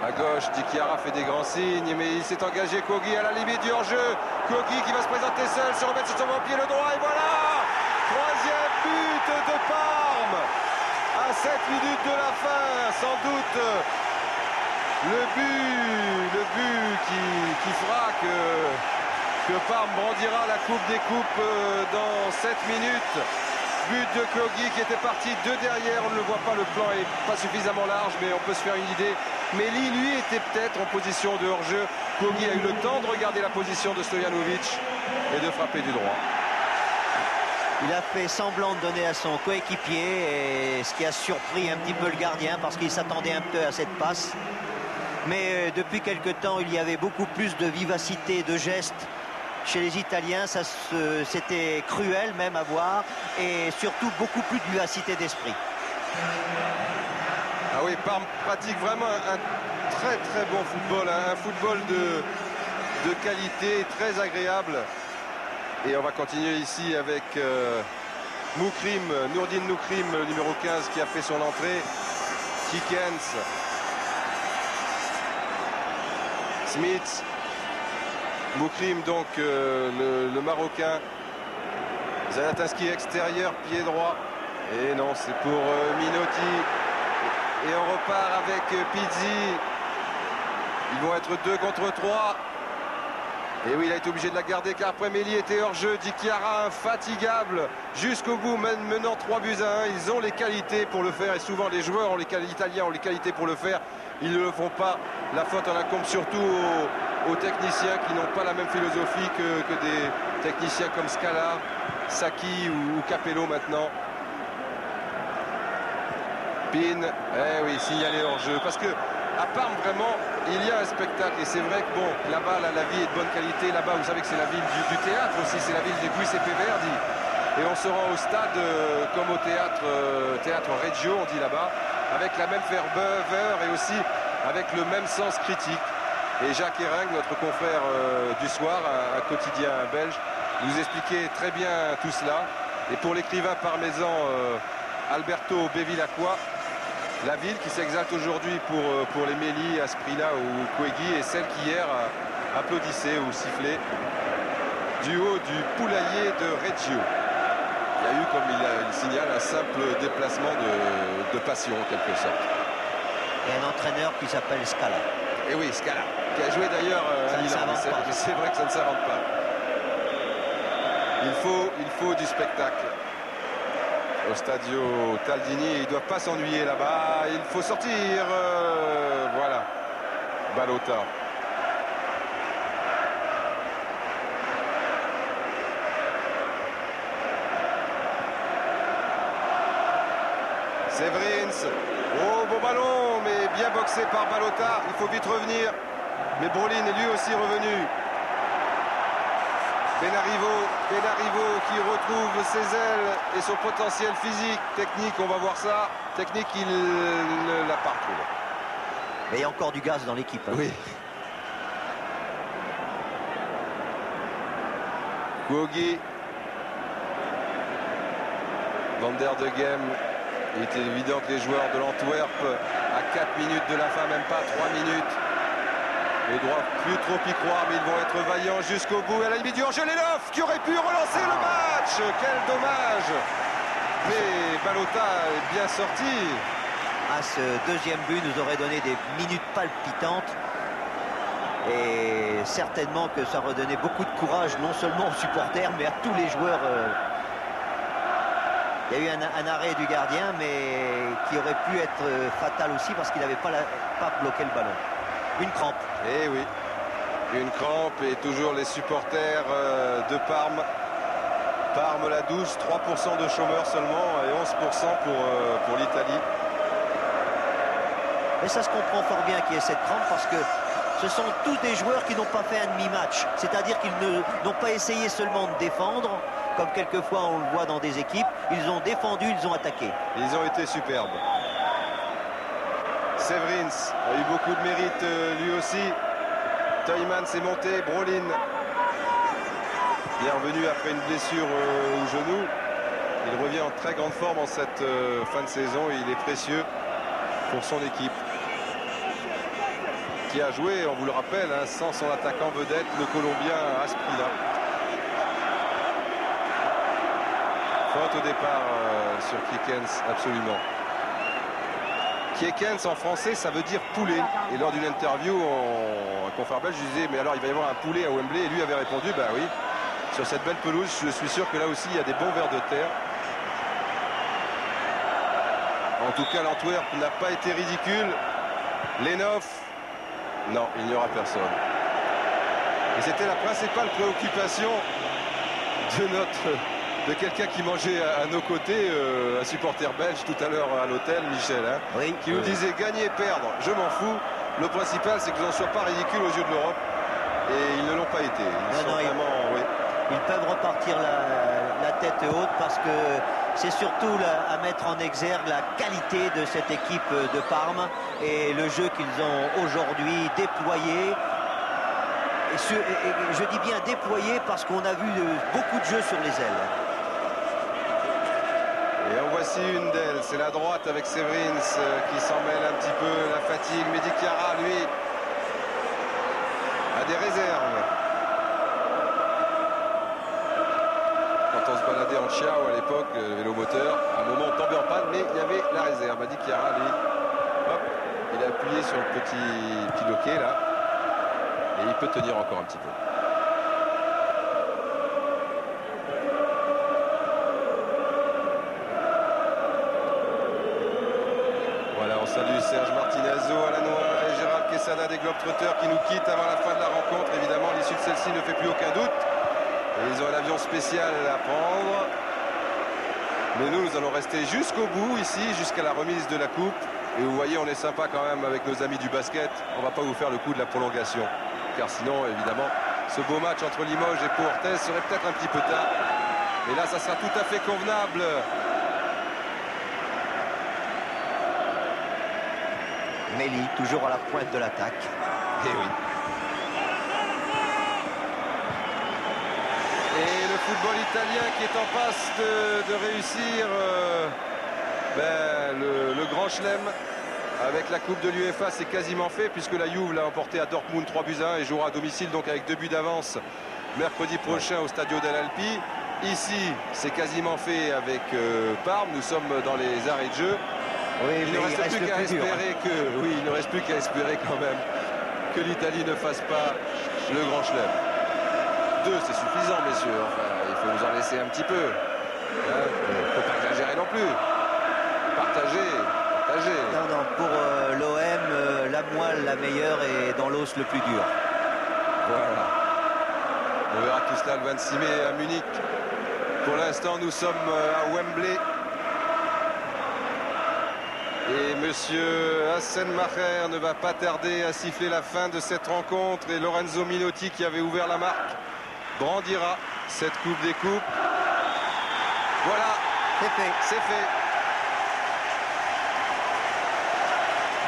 À gauche, Di Chiara fait des grands signes, mais il s'est engagé. Kogi à la limite du hors-jeu. Kogi qui va se présenter seul, se remettre sur son pied le droit, et voilà! Troisième but de Parme à 7 minutes de la fin, sans doute le but qui fera que Parme brandira la Coupe des Coupes dans 7 minutes. But de Kogi qui était parti de derrière, on ne le voit pas, le plan est pas suffisamment large, mais on peut se faire une idée. Meli, lui, était peut-être en position de hors-jeu. Kogi a eu le temps de regarder la position de Stojanovic et de frapper du droit. Il a fait semblant de donner à son coéquipier, et ce qui a surpris un petit peu le gardien parce qu'il s'attendait un peu à cette passe. Mais depuis quelque temps, il y avait beaucoup plus de vivacité, de gestes chez les Italiens. C'était cruel même à voir, et surtout beaucoup plus de vivacité d'esprit. Ah oui, Parme pratique vraiment un très très bon football, un football de qualité, très agréable. Et on va continuer ici avec Moukrim, Nourdine Moukrim, numéro 15, qui a fait son entrée. Kikens, Smith, Moukrim, donc le Marocain. Zalatinski extérieur, pied droit. Et non, c'est pour Minotti. Et on repart avec Pizzi. Ils vont être 2 contre 3. Et oui, il a été obligé de la garder car après Meli était hors jeu. Di Chiara infatigable jusqu'au bout, menant 3 buts à 1. Ils ont les qualités pour le faire, et souvent les joueurs italiens ont les qualités pour le faire. Ils ne le font pas. La faute en incombe surtout aux techniciens qui n'ont pas la même philosophie que des techniciens comme Scala, Sacchi ou Capello maintenant. Pin, eh oui, signalé hors jeu, parce que à Parme vraiment il y a un spectacle, et c'est vrai que bon, là-bas la vie est de bonne qualité. Là-bas vous savez que c'est la ville du théâtre aussi, c'est la ville des Giuseppe Verdi, et on se rend au stade comme au théâtre Reggio on dit là-bas, avec la même ferveur et aussi avec le même sens critique. Et Jacques Hering, notre confrère du soir, un quotidien belge, nous expliquait très bien tout cela. Et pour l'écrivain parmesan Alberto Bevilacqua, la ville qui s'exalte aujourd'hui pour les Meli, Asprilla ou Quegui, est celle qui hier applaudissait ou sifflait du haut du poulailler de Reggio. Il y a eu, comme il signale, un simple déplacement de passion en quelque sorte. Et un entraîneur qui s'appelle Scala. Et oui, Scala, qui a joué d'ailleurs à Milan. C'est vrai que ça ne s'invente pas. Il faut du spectacle au Stadio Taldini. Il ne doit pas s'ennuyer là-bas. Il faut sortir. Voilà. Balota. Severins. Oh, beau ballon, mais bien boxé par Balota. Il faut vite revenir. Mais Brolin est lui aussi revenu. Benarivo qui retrouve ses ailes et son potentiel physique. Technique, on va voir ça. Technique, il ne l'a pas retrouvé. Mais il y a encore du gaz dans l'équipe. Hein. Oui. Guogui. Van der de Gem. Il était évident que les joueurs de l'Antwerp, à 4 minutes de la fin, même pas 3 minutes, ne doivent plus trop y croire, mais ils vont être vaillants jusqu'au bout. À la limite du hors-jeu, Lenov qui aurait pu relancer le match. Quel dommage. Mais Balota est bien sorti. Ce deuxième but nous aurait donné des minutes palpitantes. Et certainement que ça aurait donné beaucoup de courage, non seulement aux supporters, mais à tous les joueurs. Il y a eu un arrêt du gardien, mais qui aurait pu être fatal aussi parce qu'il n'avait pas bloqué le ballon. Une crampe. Eh oui, une crampe, et toujours les supporters de Parme. Parme la douce, 3% de chômeurs seulement et 11% pour l'Italie. Mais ça se comprend fort bien qu'il y ait cette crampe parce que ce sont tous des joueurs qui n'ont pas fait un demi-match. C'est-à-dire qu'ils n'ont pas essayé seulement de défendre, comme quelquefois on le voit dans des équipes. Ils ont défendu, ils ont attaqué. Ils ont été superbes. Severins a eu beaucoup de mérite lui aussi. Teumann s'est monté, Brolin bien revenu après une blessure au genou. Il revient en très grande forme en cette fin de saison et il est précieux pour son équipe. qui a joué, on vous le rappelle, hein, sans son attaquant vedette, le Colombien Asprilla. Faute au départ sur Kiekens, absolument. Kiekens en français, ça veut dire poulet. Et lors d'une interview, un confrère belge disait, mais alors il va y avoir un poulet à Wembley. Et lui avait répondu, bah oui, sur cette belle pelouse, je suis sûr que là aussi, il y a des bons vers de terre. En tout cas, l'Antwerp n'a pas été ridicule. Lenhoff, non, il n'y aura personne. Et c'était la principale préoccupation de quelqu'un qui mangeait à nos côtés, un supporter belge tout à l'heure à l'hôtel, Michel, hein, Oui, qui nous disait gagner, perdre, je m'en fous. Le principal, c'est que vous n'en soyez pas ridicule aux yeux de l'Europe. Et ils ne l'ont pas été. Ils sont vraiment, oui. Ils peuvent repartir la tête haute parce que c'est surtout à mettre en exergue la qualité de cette équipe de Parme et le jeu qu'ils ont aujourd'hui déployé. Et je dis bien déployé parce qu'on a vu beaucoup de jeux sur les ailes. Et en voici une d'elles, c'est la droite avec Severins qui s'en mêle un petit peu, la fatigue. Mehdi Chiara, lui, a des réserves. Quand on se baladait en Chiao à l'époque, le vélomoteur, à un moment on tombait en panne, mais il y avait la réserve. Mehdi Chiara, lui, hop, il a appuyé sur le petit loquet là, et il peut tenir encore un petit peu. Salut Serge Martinazo à la noix et Gérald Quesada des Globetrotters qui nous quittent avant la fin de la rencontre. Évidemment, l'issue de celle-ci ne fait plus aucun doute. Et ils ont un avion spécial à prendre. Mais nous allons rester jusqu'au bout ici, jusqu'à la remise de la coupe. Et vous voyez, on est sympa quand même avec nos amis du basket. On ne va pas vous faire le coup de la prolongation. Car sinon, évidemment, ce beau match entre Limoges et Pau Orthez serait peut-être un petit peu tard. Et là, ça sera tout à fait convenable. Méli, toujours à la pointe de l'attaque. Et oui. Et le football italien qui est en passe de réussir le grand chelem avec la Coupe de l'UEFA, c'est quasiment fait puisque la Juve l'a emporté à Dortmund 3-1 et jouera à domicile donc avec 2 buts d'avance mercredi prochain au Stadio dell'Alpi. Ici, c'est quasiment fait avec Parme. Nous sommes dans les arrêts de jeu. Oui, il ne reste plus qu'à espérer il ne reste plus qu'à espérer quand même que l'Italie ne fasse pas le grand chelem. 2, c'est suffisant, messieurs. Enfin, il faut nous en laisser un petit peu. Il ne faut pas exagérer non plus. Partager. Non, pour l'OM, la moelle la meilleure et dans l'os le plus dur. Voilà. On verra tout cela le 26 mai à Munich. Pour l'instant, nous sommes à Wembley. Et monsieur Hassenmacher ne va pas tarder à siffler la fin de cette rencontre. Et Lorenzo Minotti, qui avait ouvert la marque, brandira cette Coupe des Coupes. Voilà, c'est fait.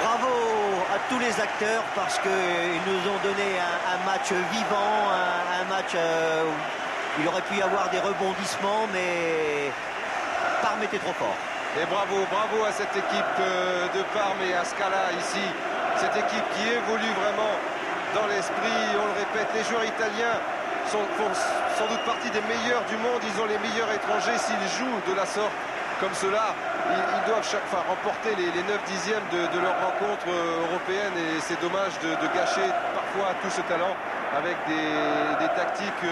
Bravo à tous les acteurs parce qu'ils nous ont donné un match vivant, un match où il aurait pu y avoir des rebondissements, mais Parme était trop fort. Et bravo à cette équipe de Parme et à Scala ici. Cette équipe qui évolue vraiment dans l'esprit. On le répète, les joueurs italiens font sans doute partie des meilleurs du monde. Ils ont les meilleurs étrangers. S'ils jouent de la sorte comme cela, ils doivent chaque fois remporter les 9/10 de leur rencontre européenne. Et c'est dommage de gâcher parfois tout ce talent avec des tactiques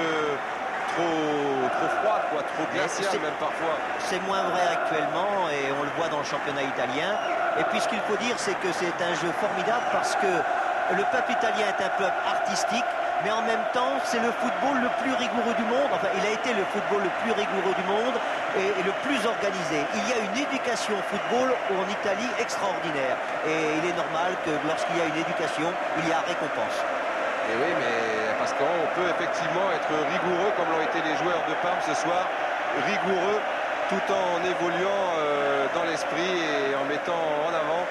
trop froide, trop glaciale même parfois. C'est moins vrai actuellement et on le voit dans le championnat italien. Et puis ce qu'il faut dire, c'est que c'est un jeu formidable parce que le peuple italien est un peuple artistique, mais en même temps, c'est le football le plus rigoureux du monde. Enfin, il a été le football le plus rigoureux du monde et le plus organisé. Il y a une éducation au football en Italie extraordinaire. Et il est normal que lorsqu'il y a une éducation, il y a récompense. Et oui, mais parce qu'on peut effectivement être rigoureux comme l'ont été les joueurs de Parme ce soir, rigoureux tout en évoluant dans l'esprit et en mettant en avant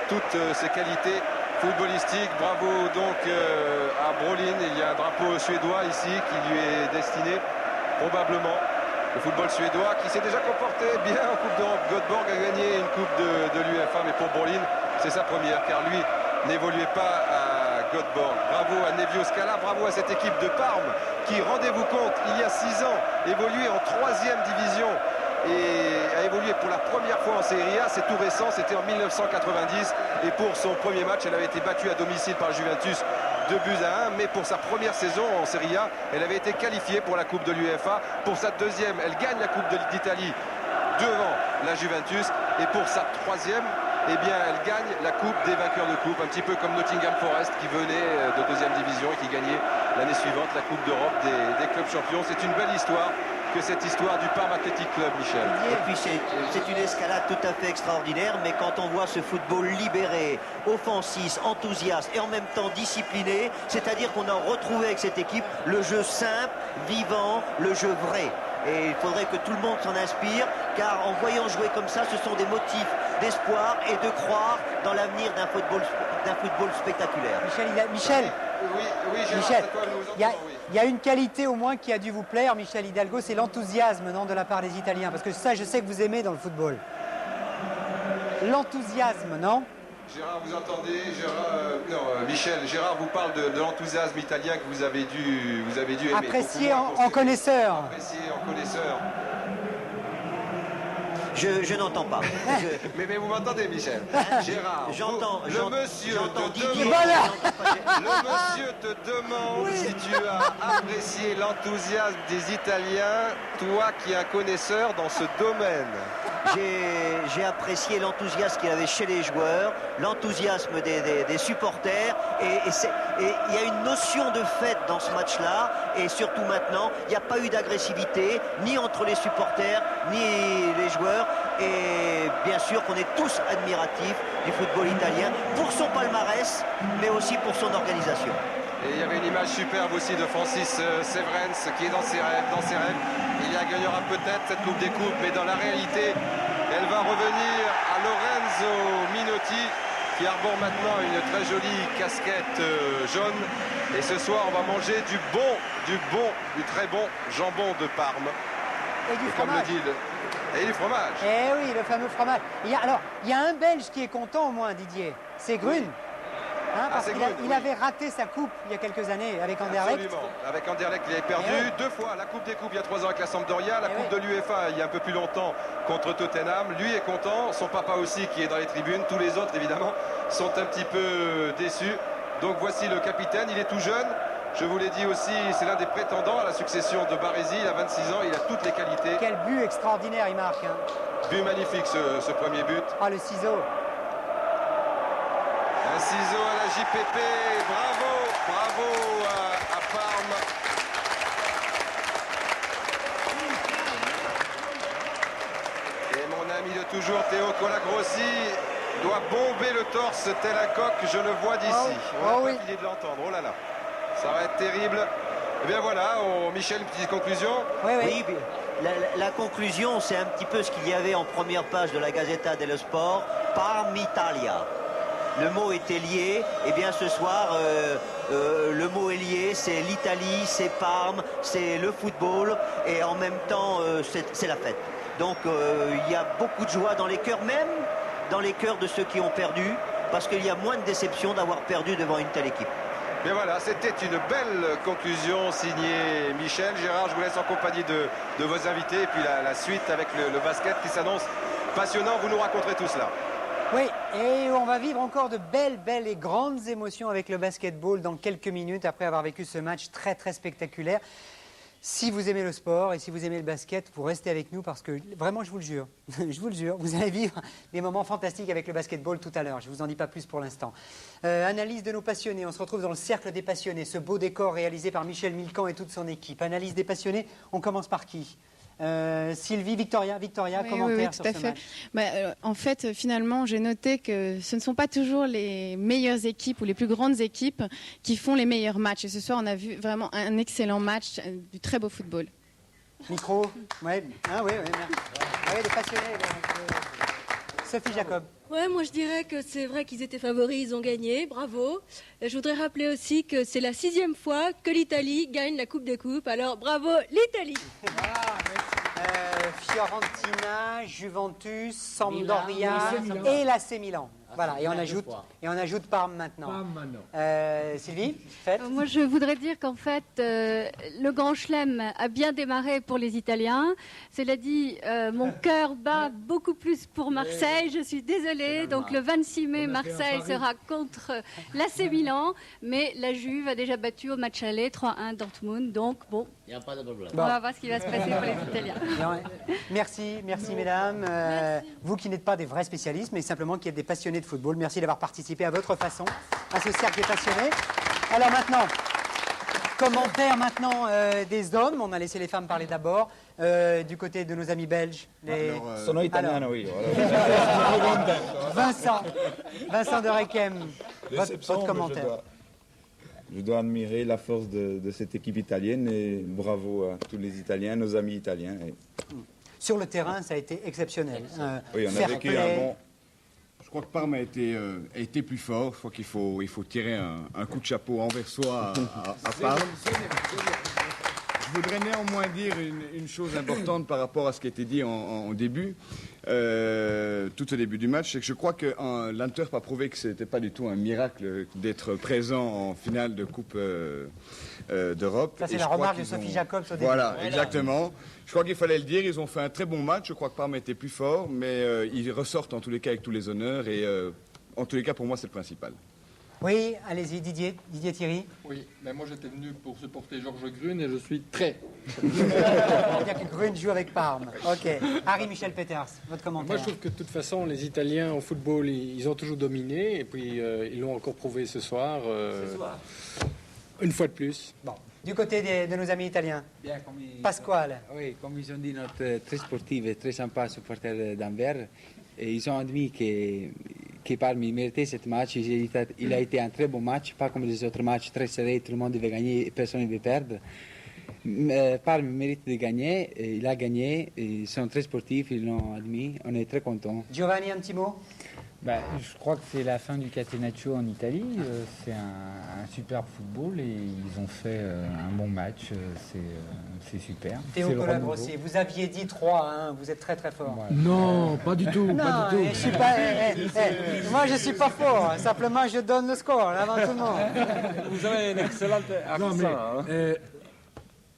toutes ses qualités footballistiques. Bravo donc à Brolin. Il y a un drapeau suédois ici qui lui est destiné probablement. Le football suédois qui s'est déjà comporté bien en Coupe d'Europe. Göteborg a gagné une Coupe de l'UEFA, mais pour Brolin, c'est sa première car lui n'évoluait pas à Göteborg. Bravo à Nevio Scala, bravo à cette équipe de Parme qui, rendez-vous compte, il y a 6 ans, évoluait en 3e division et a évolué pour la première fois en Serie A. C'est tout récent, c'était en 1990 et pour son premier match, elle avait été battue à domicile par Juventus 2-1, mais pour sa première saison en Serie A, elle avait été qualifiée pour la Coupe de l'UEFA. Pour sa deuxième, elle gagne la Coupe d'Italie devant la Juventus et pour sa troisième, eh bien, elle gagne la Coupe des vainqueurs de Coupe, un petit peu comme Nottingham Forest qui venait de 2e division et qui gagnait l'année suivante la Coupe d'Europe des clubs champions. C'est une belle histoire que cette histoire du Parme Athletic Club, Michel. Et puis c'est une escalade tout à fait extraordinaire, mais quand on voit ce football libéré, offensif, enthousiaste et en même temps discipliné, c'est-à-dire qu'on a retrouvé avec cette équipe le jeu simple, vivant, le jeu vrai. Et il faudrait que tout le monde s'en inspire, car en voyant jouer comme ça, ce sont des motifs d'espoir et de croire dans l'avenir d'un football spectaculaire. Michel, Oui, Gérard, Michel, c'est toi, nous entendons, oui. il y a une qualité au moins qui a dû vous plaire, Michel Hidalgo, c'est l'enthousiasme, non, de la part des Italiens. Parce que ça, je sais que vous aimez dans le football. L'enthousiasme, non? Gérard, vous entendez Michel, Gérard vous parle de l'enthousiasme italien que vous avez dû aimer. Apprécié en connaisseur. Apprécié en connaisseur. Je n'entends pas. Mais vous m'entendez, Michel? Gérard, J'entends monsieur Didier. Le monsieur te demande si tu as apprécié l'enthousiasme des Italiens, toi qui es un connaisseur dans ce domaine. J'ai apprécié l'enthousiasme qu'il avait chez les joueurs, l'enthousiasme des supporters, et il y a une notion de fête dans ce match-là, et surtout maintenant, il n'y a pas eu d'agressivité, ni entre les supporters, ni les joueurs, et bien sûr qu'on est tous admiratifs du football italien, pour son palmarès, mais aussi pour son organisation. Et il y avait une image superbe aussi de Francis Severens qui est dans ses rêves. Il y a gagnera peut-être cette Coupe des Coupes, mais dans la réalité, elle va revenir à Lorenzo Minotti qui arbore maintenant une très jolie casquette jaune. Et ce soir, on va manger du très bon jambon de Parme. Et du Comme fromage. le dit et du fromage. Eh oui, le fameux fromage. Il y a un Belge qui est content au moins, Didier. C'est Grune. Hein, parce qu'il il avait raté sa coupe il y a quelques années avec Anderlecht. Absolument. Avec Anderlecht, il avait perdu 2 fois la Coupe des Coupes il y a 3 ans avec la Sampdoria, la Coupe de l'UEFA il y a un peu plus longtemps contre Tottenham. Lui est content, son papa aussi qui est dans les tribunes. Tous les autres, évidemment, sont un petit peu déçus. Donc voici le capitaine, il est tout jeune. Je vous l'ai dit aussi, c'est l'un des prétendants à la succession de Baresi. Il a 26 ans, il a toutes les qualités. Quel but extraordinaire il marque. Hein. But magnifique ce premier but. Ah, le ciseau. Un ciseau à la JPP, bravo à Parme. Et mon ami de toujours, Théo Colagrossi, doit bomber le torse tel un coq, je le vois d'ici. On n'a pas fini de l'entendre, oh là là, ça va être terrible. Eh bien voilà, Michel, une petite conclusion. Oui, la conclusion, c'est un petit peu ce qu'il y avait en première page de la Gazzetta dello Sport, Parme Italia. Le mot était lié, et bien ce soir, le mot est lié, c'est l'Italie, c'est Parme, c'est le football, et en même temps, c'est la fête. Donc il y a beaucoup de joie dans les cœurs, même dans les cœurs de ceux qui ont perdu, parce qu'il y a moins de déception d'avoir perdu devant une telle équipe. Mais voilà, c'était une belle conclusion signée Michel. Gérard, je vous laisse en compagnie de vos invités, et puis la suite avec le basket qui s'annonce passionnant, vous nous raconterez tout cela. Oui, et on va vivre encore de belles et grandes émotions avec le basketball dans quelques minutes après avoir vécu ce match très spectaculaire. Si vous aimez le sport et si vous aimez le basket, vous restez avec nous parce que vraiment, je vous le jure, vous allez vivre des moments fantastiques avec le basketball tout à l'heure. Je ne vous en dis pas plus pour l'instant. Analyse de nos passionnés, on se retrouve dans le cercle des passionnés, ce beau décor réalisé par Michel Milcan et toute son équipe. Analyse des passionnés, on commence par qui ? Sylvie, Victoria, commentaire sur ce match. En fait, finalement, j'ai noté que ce ne sont pas toujours les meilleures équipes ou les plus grandes équipes qui font les meilleurs matchs. Et ce soir, on a vu vraiment un excellent match, du très beau football. Micro, merci. Les passionnés. Sophie Jacob. Ouais, moi je dirais que c'est vrai qu'ils étaient favoris, ils ont gagné, bravo. Et je voudrais rappeler aussi que c'est la 6e fois que l'Italie gagne la Coupe des Coupes, alors bravo l'Italie. Fiorentina, Juventus, Sampdoria et l'AC Milan. Voilà, et on ajoute Parme maintenant. Sylvie, faites. Moi, je voudrais dire qu'en fait, le Grand Chelem a bien démarré pour les Italiens. Cela dit, mon cœur bat beaucoup plus pour Marseille. Je suis désolée. Donc, le 26 mai, Marseille sera contre l'AC Milan. Mais la Juve a déjà battu au match aller 3-1 Dortmund. Donc, bon, Il n'y a pas de problème. on va voir ce qui va se passer pour les Italiens. Merci mesdames. Vous qui n'êtes pas des vrais spécialistes, mais simplement qui êtes des passionnés de football, merci d'avoir participé à votre façon à ce cercle des passionnés. Alors maintenant, commentaire maintenant des hommes. On a laissé les femmes parler d'abord. Du côté de nos amis belges. Sono italiano io. Vincent de Requem, votre commentaire. Je dois admirer la force de cette équipe italienne et bravo à tous les Italiens, nos amis italiens. Sur le terrain, ça a été exceptionnel. Oui, on a vécu un bon... Je crois que Parme a été plus fort. Je crois qu'il faut tirer un coup de chapeau anversois à Parme. Je voudrais néanmoins dire une chose importante par rapport à ce qui a été dit en début, tout au début du match, c'est que je crois que l'Antwerp a prouvé que ce n'était pas du tout un miracle d'être présent en finale de Coupe d'Europe. Ça, c'est la remarque de Sophie Jacobs au début. Voilà, exactement. Je crois qu'il fallait le dire, ils ont fait un très bon match. Je crois que Parme était plus fort, mais ils ressortent en tous les cas avec tous les honneurs et en tous les cas, pour moi, c'est le principal. Oui, allez-y, Didier Thierry. Oui, mais moi j'étais venu pour supporter Georges Grune et je suis très. C'est-à-dire que Grune joue avec Parme. Ok. Harry-Michel Peters, votre commentaire. Moi je trouve que de toute façon, les Italiens au football, ils ont toujours dominé et puis ils l'ont encore prouvé ce soir. Une fois de plus. Bon. Du côté de nos amis italiens. Bien, Pasquale. Oui, comme ils ont dit, notre très sportif et très sympa supporter d'Anvers, et ils ont admis que Parme méritait ce match. Il a été un très bon match, pas comme les autres matchs très serrés, tout le monde devait gagner et personne ne devait perdre. Parme mérite de gagner, et il a gagné, et ils sont très sportifs, ils l'ont admis, on est très contents. Giovanni, un petit mot? Je crois que c'est la fin du Catenaccio en Italie. C'est un superbe football et ils ont fait un bon match. C'est super. Théo Colagrossi, vous aviez dit 3-1, vous êtes très très fort. Ouais. Non, pas du tout. Non, pas du tout. Je suis pas, moi je suis pas fort, simplement je donne le score avant tout le monde. Vous avez un excellent accent.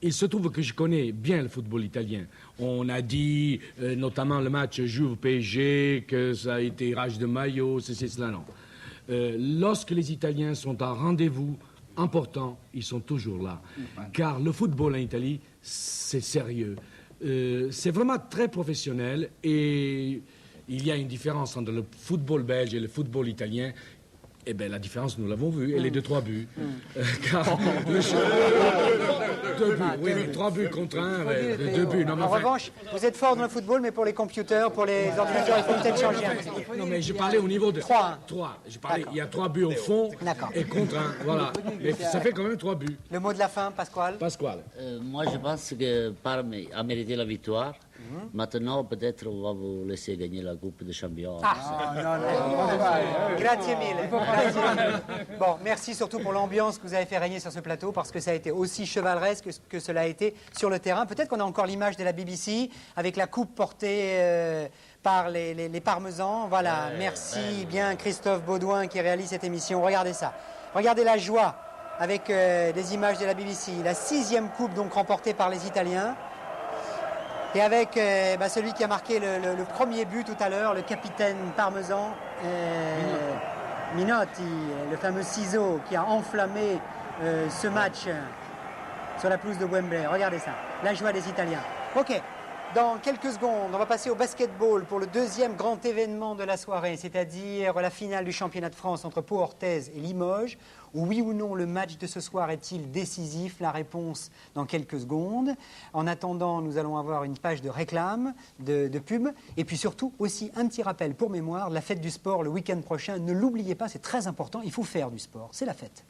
Il se trouve que je connais bien le football italien. On a dit, notamment le match Juve-PSG, que ça a été rage de maillot, c'est cela, non. Lorsque les Italiens sont à rendez-vous important, ils sont toujours là. Car le football en Italie, c'est sérieux. C'est vraiment très professionnel et il y a une différence entre le football belge et le football italien. Eh bien, la différence, nous l'avons vu, elle est de 3 buts. Car le 2 buts, oui, mais 3 buts contre 1, 2 buts. Non, en revanche, vous êtes fort dans le football, mais pour les computers, pour les ordinateurs, il faut peut-être changer un petit peu. Non, mais je parlais au niveau de 3. Je parlais, il y a 3 buts au fond et contre 1, voilà. Mais ça fait quand même 3 buts. Le mot de la fin, Pasquale. Moi, je pense que Parme a mérité la victoire. Maintenant, peut-être, on va vous laisser gagner la Coupe des Champions. Grazie mille. Grazie mille. Bon, merci surtout pour l'ambiance que vous avez fait régner sur ce plateau, parce que ça a été aussi chevaleresque que cela a été sur le terrain. Peut-être qu'on a encore l'image de la BBC, avec la coupe portée par les parmesans. Voilà, merci bien Christophe Baudouin qui réalise cette émission. Regardez ça. Regardez la joie avec des images de la BBC. La 6e coupe donc remportée par les Italiens. Et avec celui qui a marqué le premier but tout à l'heure, le capitaine parmesan, Minotti, le fameux ciseau qui a enflammé ce match sur la pelouse de Wembley. Regardez ça, la joie des Italiens. Ok, dans quelques secondes, on va passer au basketball pour le 2e grand événement de la soirée, c'est-à-dire la finale du championnat de France entre Pau-Orthez et Limoges. Oui ou non, le match de ce soir est-il décisif? La réponse dans quelques secondes. En attendant, nous allons avoir une page de réclame, de pub. Et puis surtout, aussi un petit rappel pour mémoire, la fête du sport le week-end prochain. Ne l'oubliez pas, c'est très important, il faut faire du sport. C'est la fête.